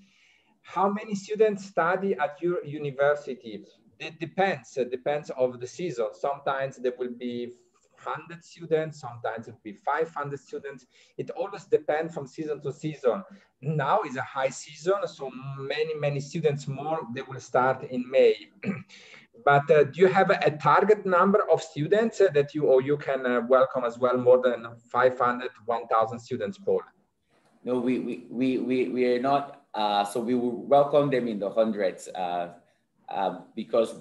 How many students study at your university? It depends. It depends of the season. Sometimes there will be 100 students, sometimes it will be 500 students. It always depends from season to season. Now is a high season, so many students more, they will start in May. But do you have a target number of students that you can welcome as well, more than 500, 1,000 students, Paul? No, we are not, so we will welcome them in the hundreds because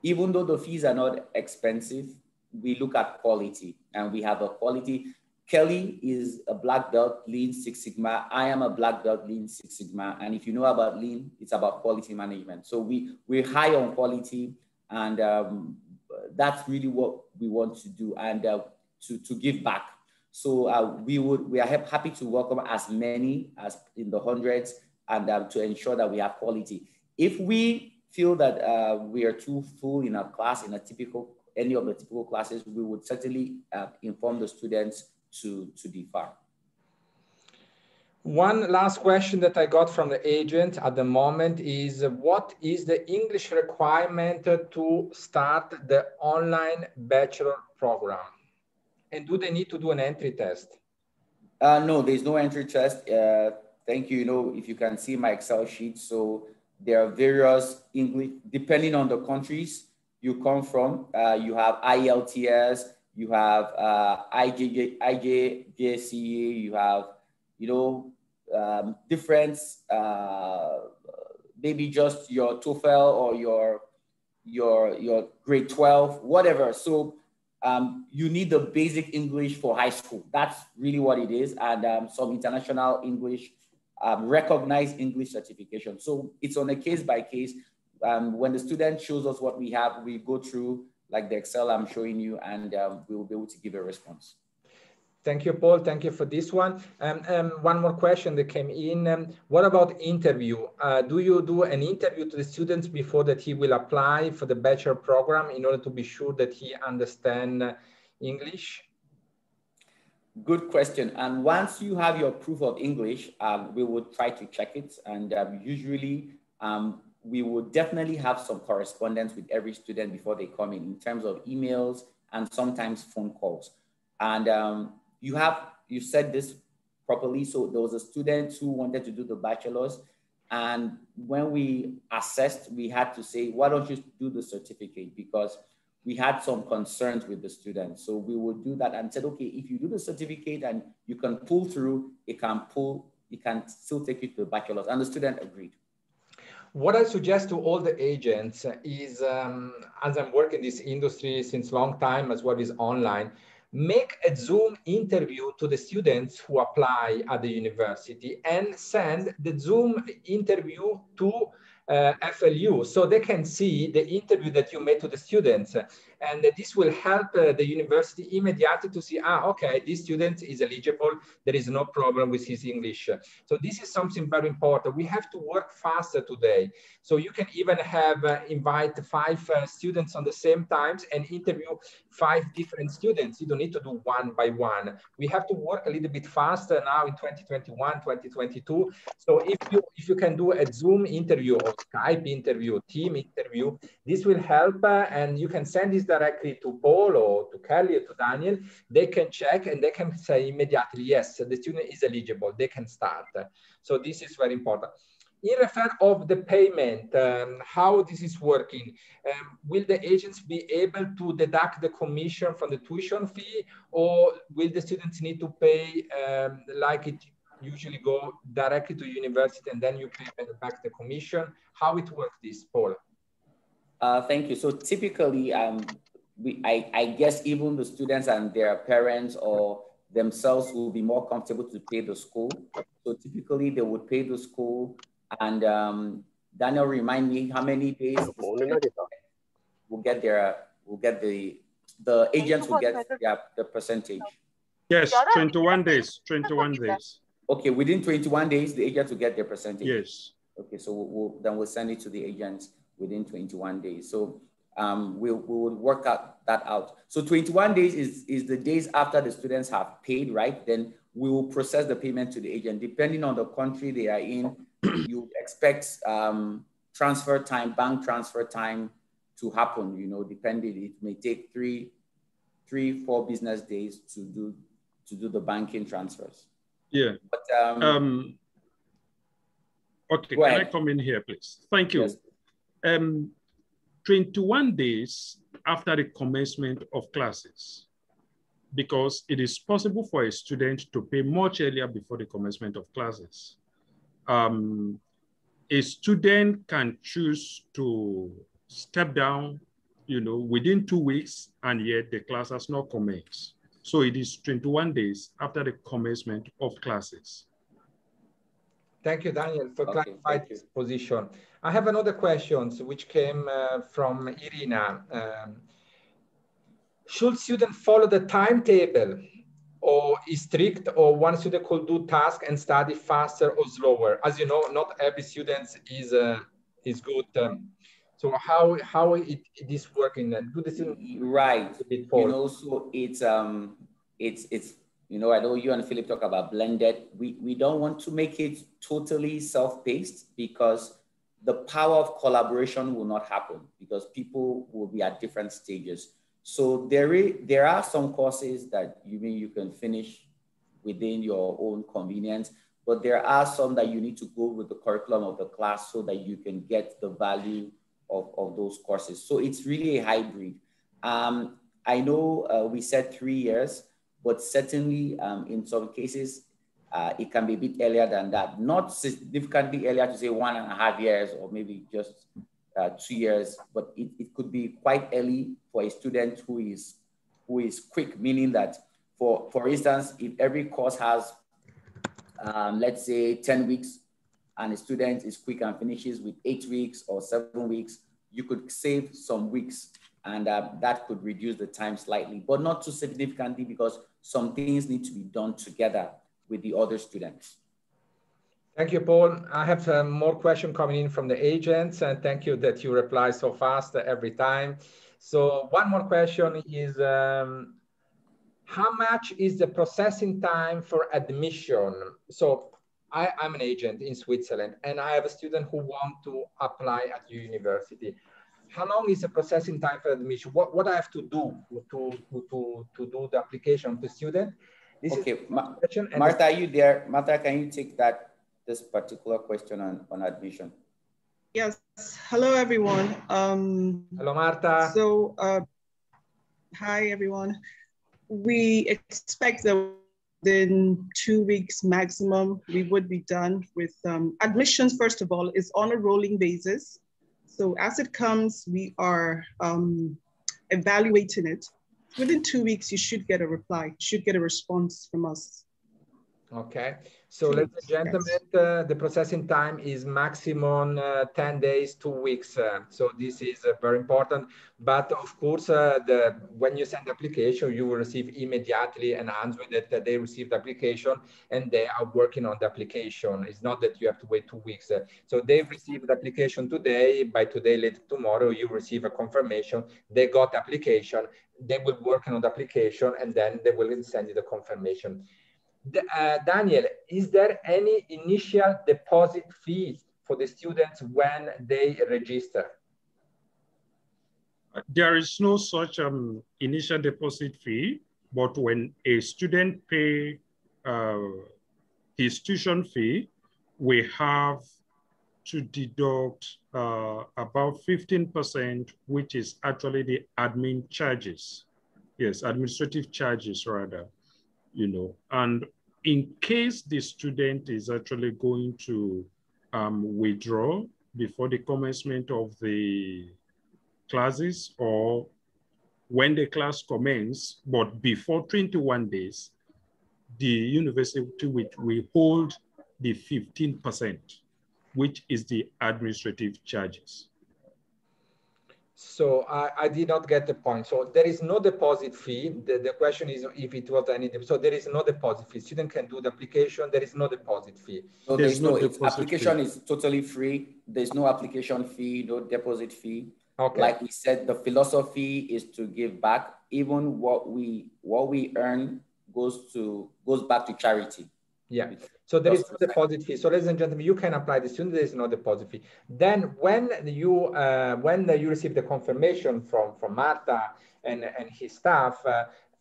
even though the fees are not expensive, we look at quality, and we have a quality. Kelly is a black belt, Lean Six Sigma. I am a black belt, Lean Six Sigma. And if you know about Lean, it's about quality management. So we're high on quality, and that's really what we want to do, and to give back. So we are happy to welcome as many as in the hundreds, and to ensure that we have quality. If we feel that we are too full in a class, in any of the typical classes, we would certainly inform the students to defer. One last question that I got from the agent at the moment is, what is the English requirement to start the online bachelor program? And do they need to do an entry test? No, there's no entry test. Thank you. You know, if you can see my Excel sheet, so there are various English, depending on the countries you come from. You have IELTS, you have IJGCE, you have, you know, different, maybe just your TOEFL or your grade 12, whatever. So you need the basic English for high school. That's really what it is. And some international English, recognized English certification. So it's on a case by case. When the student shows us what we have, we go through like the Excel I'm showing you, and we will be able to give a response. Thank you, Paul. Thank you for this one. One more question that came in. What about interview? Do you do an interview to the students before that he will apply for the bachelor program in order to be sure that he understands English? Good question. And once you have your proof of English, we will try to check it. And usually we will definitely have some correspondence with every student before they come in terms of emails and sometimes phone calls. And you said this properly. So there was a student who wanted to do the bachelor's, and when we assessed, we had to say, why don't you do the certificate? Because we had some concerns with the student. So we would do that and said, okay, if you do the certificate and you can pull through, it can still take you to the bachelor's. And the student agreed. What I suggest to all the agents is, as I'm working in this industry since a long time, as well as online, make a Zoom interview to the students who apply at the university and send the Zoom interview to FLU, so they can see the interview that you made to the students. And this will help the university immediately to see, okay, this student is eligible. There is no problem with his English. So this is something very important. We have to work faster today. So you can even have invite 5 students on the same times and interview 5 different students. You don't need to do one by one. We have to work a little bit faster now in 2021, 2022. So if you can do a Zoom interview or Skype interview, team interview, this will help, and you can send this directly to Paul or to Kelly or to Daniel. They can check and they can say immediately, yes, the student is eligible, they can start. So this is very important. In respect of the payment, how this is working, will the agents be able to deduct the commission from the tuition fee, or will the students need to pay like it usually go directly to university and then you pay back the commission? How it works this, Paul? Thank you. So typically, I guess even the students and their parents or themselves will be more comfortable to pay the school. So typically they would pay the school, and Daniel, remind me how many days will get the agents will get the percentage. Yes, 21 days, 21 days. Okay, within 21 days, the agents will get their percentage. Yes. Okay, so then we'll send it to the agents within 21 days. So we will work that out. So 21 days is the days after the students have paid, right? Then we will process the payment to the agent. Depending on the country they are in, you expect transfer time, bank transfer time to happen, you know, depending. It may take three, 4 business days to do the banking transfers. Yeah. But, okay, can I come in here, please? Thank you. Yes. 21 days after the commencement of classes, because it is possible for a student to pay much earlier before the commencement of classes. A student can choose to step down, you know, within 2 weeks, and yet the class has not commenced. So it is 21 days after the commencement of classes. Thank you, Daniel, for clarifying this position. I have another question which came from Irina. Should students follow the timetable, or is strict, or one student could do task and study faster or slower? As you know, not every student is good. So how it is working? Do this right? You know, so it's you know, I know you and Philip talk about blended. We don't want to make it totally self-paced, because the power of collaboration will not happen, because people will be at different stages. So there are some courses that you can finish within your own convenience, but there are some that you need to go with the curriculum of the class so that you can get the value of those courses. So it's really a hybrid. I know we said 3 years, but certainly in some cases, it can be a bit earlier than that. Not significantly earlier, to say 1.5 years, or maybe just 2 years, but it could be quite early for a student who is quick, meaning that, for instance, if every course has, let's say 10 weeks, and a student is quick and finishes with 8 weeks or 7 weeks, you could save some weeks, and that could reduce the time slightly, but not too significantly, because some things need to be done together with the other students. Thank you, Paul. I have more questions coming in from the agents, and thank you that you reply so fast every time. So one more question is, how much is the processing time for admission? So I'm an agent in Switzerland, and I have a student who wants to apply at your university. How long is the processing time for admission? What I have to do to do the application of the student? This okay, Martha, are you there? Martha, can you take this particular question on admission? Yes. Hello, everyone. Hello, Martha. So, hi, everyone. We expect that within 2 weeks maximum, we would be done with admissions. First of all, is on a rolling basis. So as it comes, we are evaluating it. Within 2 weeks, you should get a reply, you should get a response from us. Okay, so ladies and gentlemen, the processing time is maximum 10 days, 2 weeks. So this is very important. But of course, when you send the application, you will receive immediately an answer that they received the application and they are working on the application. It's not that you have to wait 2 weeks. So they received the application today. By today, late tomorrow, you receive a confirmation. They got the application. They will work on the application, and then they will send you the confirmation. Daniel, is there any initial deposit fees for the students when they register? There is no such initial deposit fee, but when a student pay his tuition fee, we have to deduct about 15%, which is actually the admin charges. Yes, administrative charges rather. You know, and in case the student is actually going to withdraw before the commencement of the classes, or when the class commences, but before 21 days, the university will hold the 15%, which is the administrative charges. So I did not get the point. So there is no deposit fee. The question is if it was any, so there is no deposit fee. Student can do the application. There is no deposit fee. So there's no application fee. is totally free. There's no application fee, no deposit fee. Okay. Like we said, the philosophy is to give back. Even what we earn goes back to charity. Yeah. So there is no deposit fee. So ladies and gentlemen, you can apply the student. There is no deposit fee. Then when you receive the confirmation from Marta and his staff,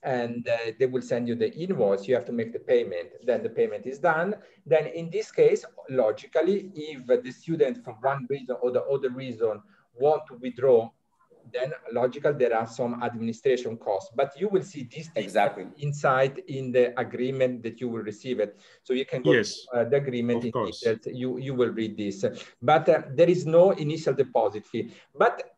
and they will send you the invoice, you have to make the payment. Then the payment is done. Then in this case, logically, if the student for one reason or the other reason want to withdraw, then logical, there are some administration costs, but you will see this exactly inside in the agreement that you will receive it. So you can go to the agreement in details. You will read this, but there is no initial deposit fee. But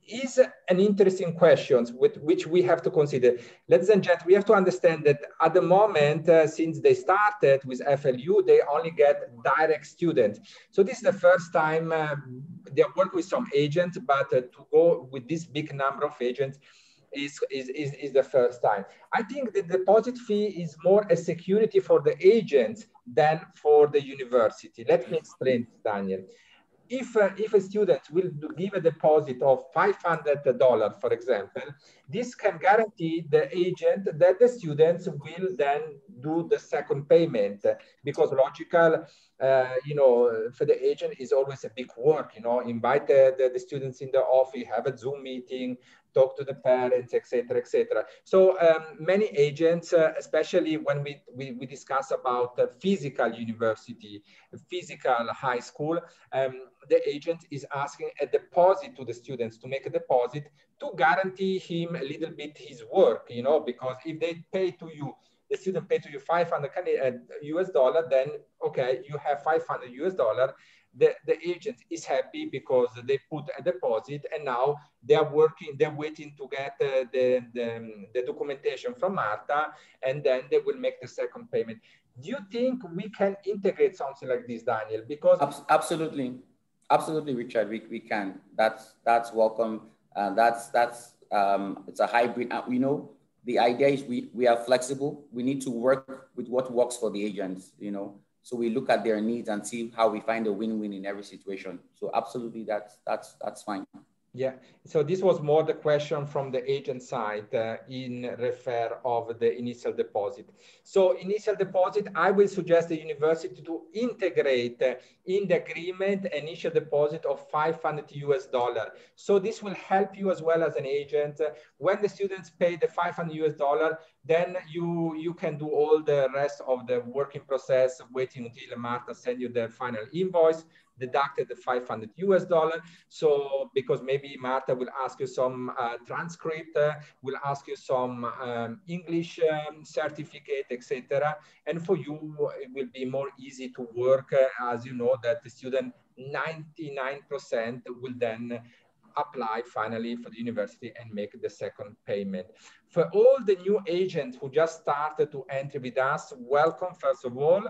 is an interesting question with which we have to consider. Ladies and gentlemen, we have to understand that at the moment, since they started with FLU, they only get direct students. So this is the first time they work with some agents, but to go with this big number of agents is the first time. I think the deposit fee is more a security for the agents than for the university. Let me explain, Daniel. If a student will give a deposit of $500, for example, this can guarantee the agent that the students will then do the second payment, because logical, for the agent is always a big work, invite the students in the office, have a Zoom meeting, talk to the parents, etc., etc. So many agents, especially when we discuss about physical university, physical high school, the agent is asking a deposit to the students, to make a deposit to guarantee him a little bit his work, because if they pay to you, the student pay to you $500 then okay, you have $500. The agent is happy because they put a deposit and now they're waiting to get the documentation from Marta, and then they will make the second payment. Do you think we can integrate something like this, Daniel? Because absolutely, Richard, we can. That's welcome. It's a hybrid. The idea is we are flexible. We need to work with what works for the agents, So we look at their needs and see how we find a win-win in every situation. So absolutely, that's fine. Yeah, so this was more the question from the agent side in refer of the initial deposit. So initial deposit, I will suggest the university to integrate in the agreement initial deposit of $500. So this will help you as well as an agent. When the students pay the $500, then you can do all the rest of the working process, waiting until Marta send you the final invoice, deducted the $500. So because maybe Marta will ask you some transcript, will ask you some English certificate, etc. And for you, it will be more easy to work, as you know that the student 99% will then apply finally for the university and make the second payment. For all the new agents who just started to enter with us, welcome. First of all,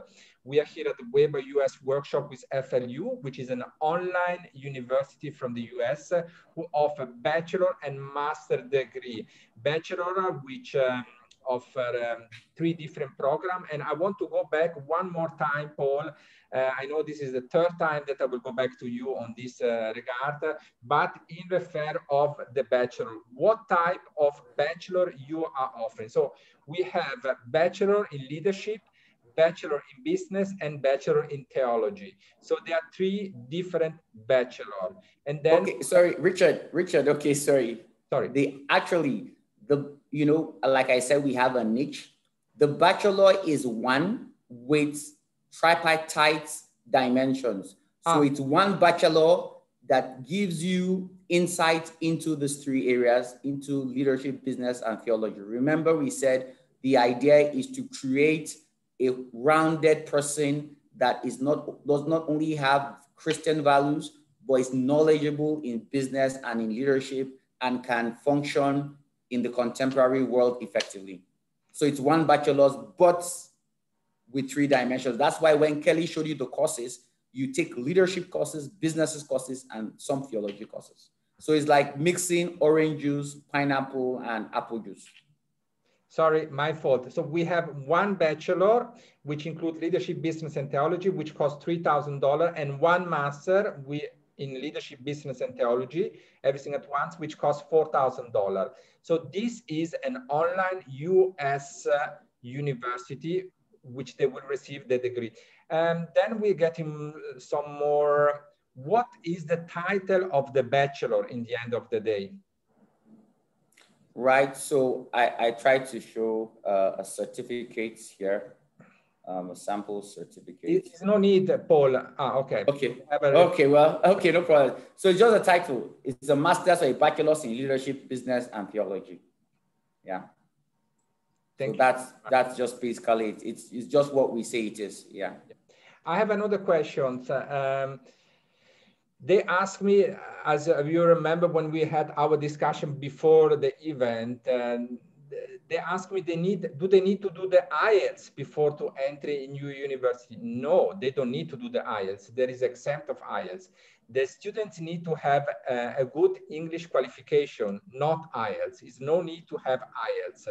we are here at the Weber US workshop with FLU, which is an online university from the US who offer bachelor and master degree. Bachelor, which offer 3 different programs. And I want to go back one more time, Paul. I know this is the 3rd time that I will go back to you on this regard, but in refer of the bachelor, what type of bachelor you are offering? So we have a bachelor in leadership, bachelor in business, and bachelor in theology. So there are 3 different bachelor. And then okay, sorry, Richard. Okay, sorry. Like I said, we have a niche. The bachelor is one with tripartite dimensions. So it's one bachelor that gives you insight into these 3 areas, into leadership, business, and theology. Remember, we said the idea is to create a rounded person that does not only have Christian values, but is knowledgeable in business and in leadership and can function in the contemporary world effectively. So it's one bachelor's, but with 3 dimensions. That's why when Kelly showed you the courses, you take leadership courses, businesses courses, and some theology courses. So it's like mixing orange juice, pineapple, and apple juice. Sorry, my fault. So we have 1 bachelor, which includes leadership, business, and theology, which costs $3,000, and 1 master in leadership, business, and theology, everything at once, which costs $4,000. So this is an online US university, which they will receive the degree. And then we're getting some more. What is the title of the bachelor in the end of the day? Right, so I tried to show a certificate here, a sample certificate. There's no need, Paul. Okay. Okay. Okay, well, okay, no problem. So it's just a title. It's a master's or a bachelor's in leadership, business, and theology. Yeah. Thank so you. that's just basically it. It's just what we say it is. Yeah. I have another question. They asked me, as you remember when we had our discussion before the event, they asked me, do they need to do the IELTS before to enter a new university? No, they don't need to do the IELTS. There is exempt of IELTS. The students need to have a good English qualification, not IELTS. There's no need to have IELTS.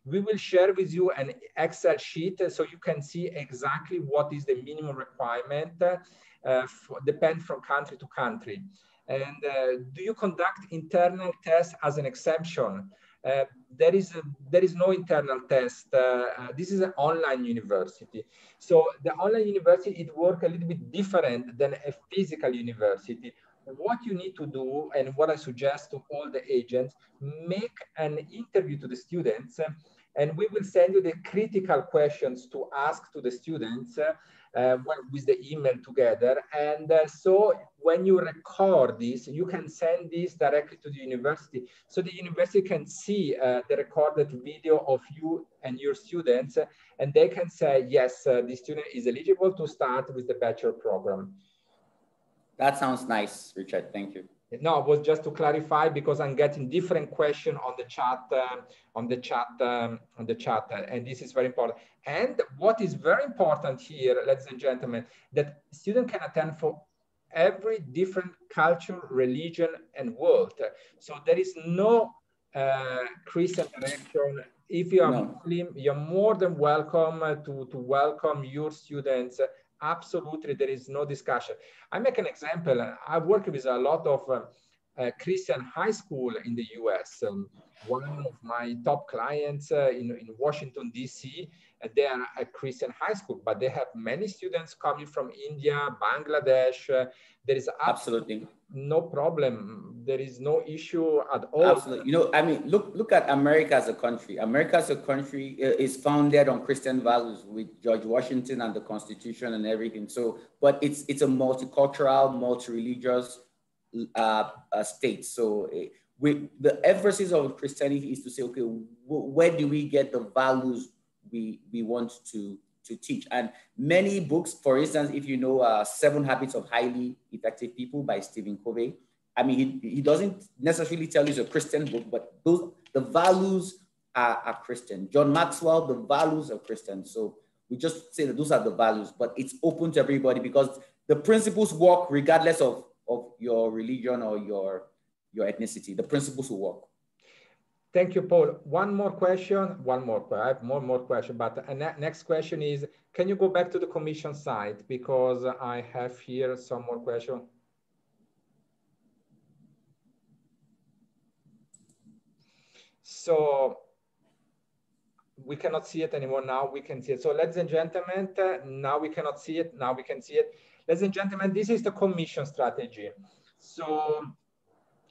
We will share with you an Excel sheet so you can see exactly what is the minimum requirement, depend from country to country. And do you conduct internal tests as an exemption? There is no internal test. This is an online university. So the online university, it works a little bit different than a physical university. What you need to do, and what I suggest to all the agents, make an interview to the students, and we will send you the critical questions to ask to the students with the email together. And so when you record this, you can send this directly to the university. So the university can see the recorded video of you and your students, and they can say, yes, the student is eligible to start with the bachelor program. That sounds nice, Richard. Thank you. No, it was just to clarify, because I'm getting different questions on the chat, and this is very important. And what is very important here, ladies and gentlemen, that students can attend for every different culture, religion, and world. So there is no Christian direction. If you are Muslim, you're more than welcome to welcome your students. Absolutely, there is no discussion. I make an example. I work with a lot of Christian high school in the US. One of my top clients in Washington, D.C., they are a Christian high school, but they have many students coming from India, Bangladesh. There is absolutely no problem. There is no issue at all. Absolutely. You know, I mean, look at America as a country. America as a country is founded on Christian values with George Washington and the Constitution and everything. So, but it's a multicultural, multi-religious state. So the emphasis of Christianity is to say, okay, where do we get the values we want to teach? And many books, for instance, if you know 7 Habits of Highly Effective People by Stephen Covey, I mean, he doesn't necessarily tell you it's a Christian book, but the values are Christian. John Maxwell, the values are Christian. So we just say that those are the values, but it's open to everybody because the principles work regardless of your religion or your ethnicity. The principles will work. Thank you, Paul. One more question. I have more question, but next question is, can you go back to the commission side? Because I have here some more questions. So we cannot see it anymore. Now we can see it. So ladies and gentlemen, now we cannot see it. Now we can see it. Ladies and gentlemen, this is the commission strategy. So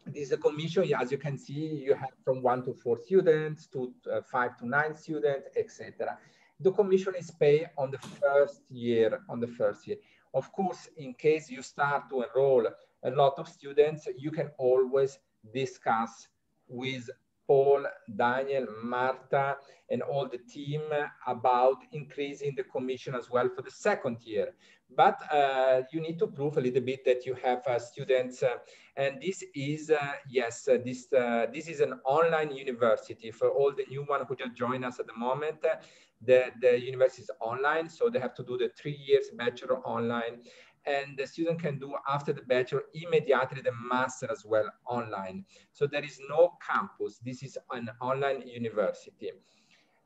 this is a commission. As you can see, you have from 1 to 4 students to 5 to 9 students, etc. The commission is paid on the first year. Of course, in case you start to enroll a lot of students, you can always discuss with Paul, Daniel, Marta, and all the team about increasing the commission as well for the second year. But you need to prove a little bit that you have students, and this is, this is an online university for all the new one who just joined us at the moment. The university is online, so they have to do the 3 years bachelor online, and the student can do after the bachelor immediately the master as well online. So there is no campus. This is an online university.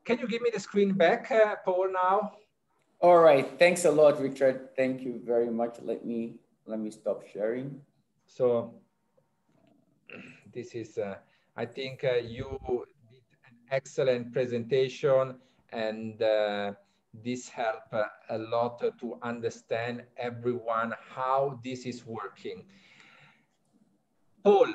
Can you give me the screen back, Paul, now? All right, thanks a lot, Richard. Thank you very much. Let me stop sharing. So this is, I think you did an excellent presentation, and this helped a lot to understand everyone how this is working. Paul,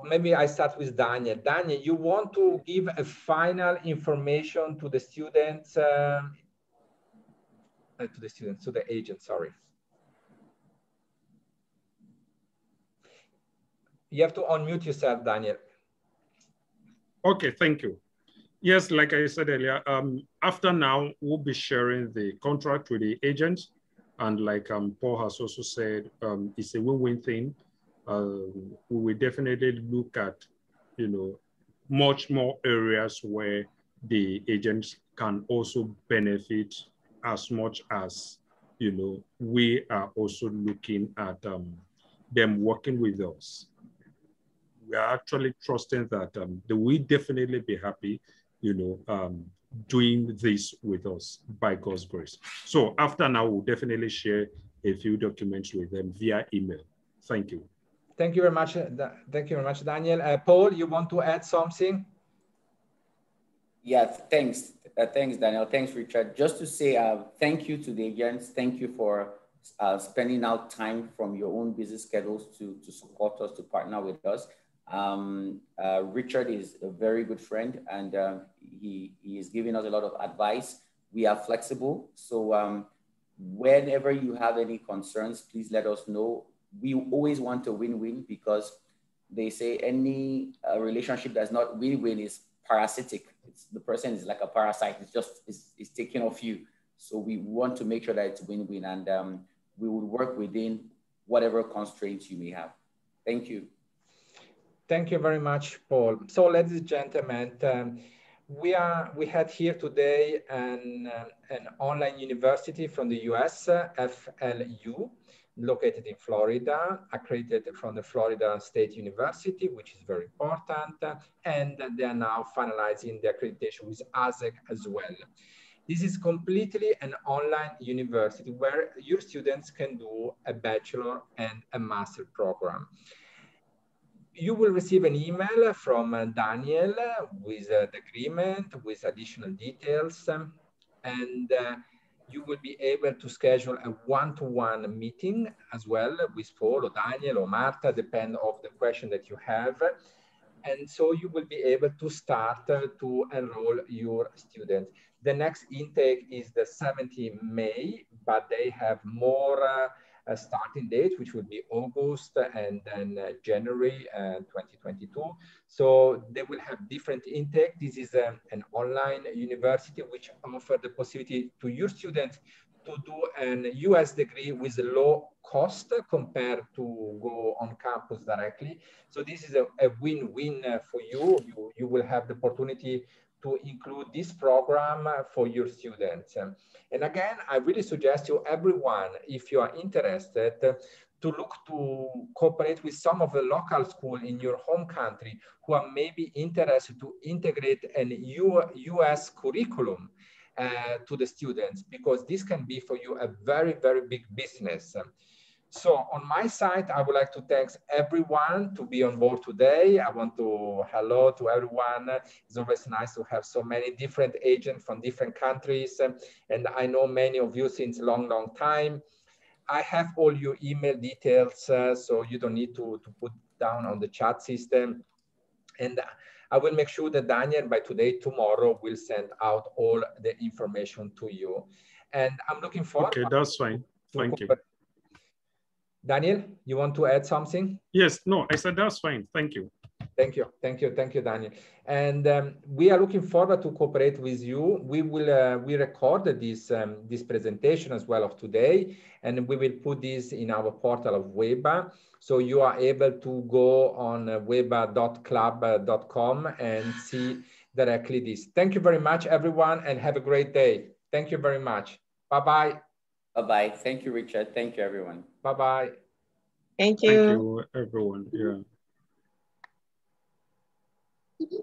maybe I start with Daniel. Daniel, you want to give a final information to the students, to the agent, sorry. You have to unmute yourself, Daniel. Okay, thank you. Yes, like I said earlier, after now, we'll be sharing the contract with the agents. And like Paul has also said, it's a win-win thing. We will definitely look at, you know, much more areas where the agents can also benefit as much as, you know, we are also looking at them working with us. We are actually trusting that they will definitely be happy, you know, doing this with us by God's grace. So after now, we'll definitely share a few documents with them via email. Thank you. Thank you very much. Thank you very much, Daniel. Paul, you want to add something? Yeah, thanks. Thanks, Daniel. Thanks, Richard. Just to say thank you to the agents. Thank you for spending out time from your own busy schedules to support us, to partner with us. Richard is a very good friend, and he is giving us a lot of advice. We are flexible. So whenever you have any concerns, please let us know. We always want a win-win, because they say any relationship that's not win-win is parasitic. The person is like a parasite. It's taking off you. So we want to make sure that it's win-win, and we will work within whatever constraints you may have. Thank you. Thank you very much, Paul. So, ladies and gentlemen, we had here today an online university from the US, FLU, located in Florida, accredited from the Florida State University, which is very important, and they are now finalizing the accreditation with ASEC as well. This is completely an online university where your students can do a bachelor and a master program. You will receive an email from Daniel with the agreement, with additional details, and you will be able to schedule a one-to-one meeting as well with Paul or Daniel or Marta, depending on the question that you have. And so you will be able to start to enroll your students. The next intake is the 17th May, but they have more starting date, which will be August and then January 2022. So they will have different intake. This is an online university which offers the possibility to your students to do an US degree with a low cost compared to go on campus directly. So this is a win-win for you. You will have the opportunity to include this program for your students. And again, I really suggest you everyone, if you are interested, to look to cooperate with some of the local schools in your home country who are maybe interested to integrate an US curriculum to the students, because this can be for you a very, very big business. So on my side, I would like to thank everyone to be on board today. I want to hello to everyone. It's always nice to have so many different agents from different countries. And I know many of you since a long, long time. I have all your email details, so you don't need to put down on the chat system. And I will make sure that Daniel, by today, tomorrow, will send out all the information to you. And I'm looking forward. Okay, that's fine. Thank you. Daniel, you want to add something? Yes, no, I said that's fine. Thank you. Thank you, Daniel. And we are looking forward to cooperate with you. We will we recorded this this presentation as well of today, and we will put this in our portal of WEBA, so you are able to go on weba.club.com and see directly this. Thank you very much, everyone, and have a great day. Thank you very much. Bye-bye. Bye-bye. Thank you, Richard. Thank you, everyone. Bye-bye. Thank you. Thank you, everyone. Yeah.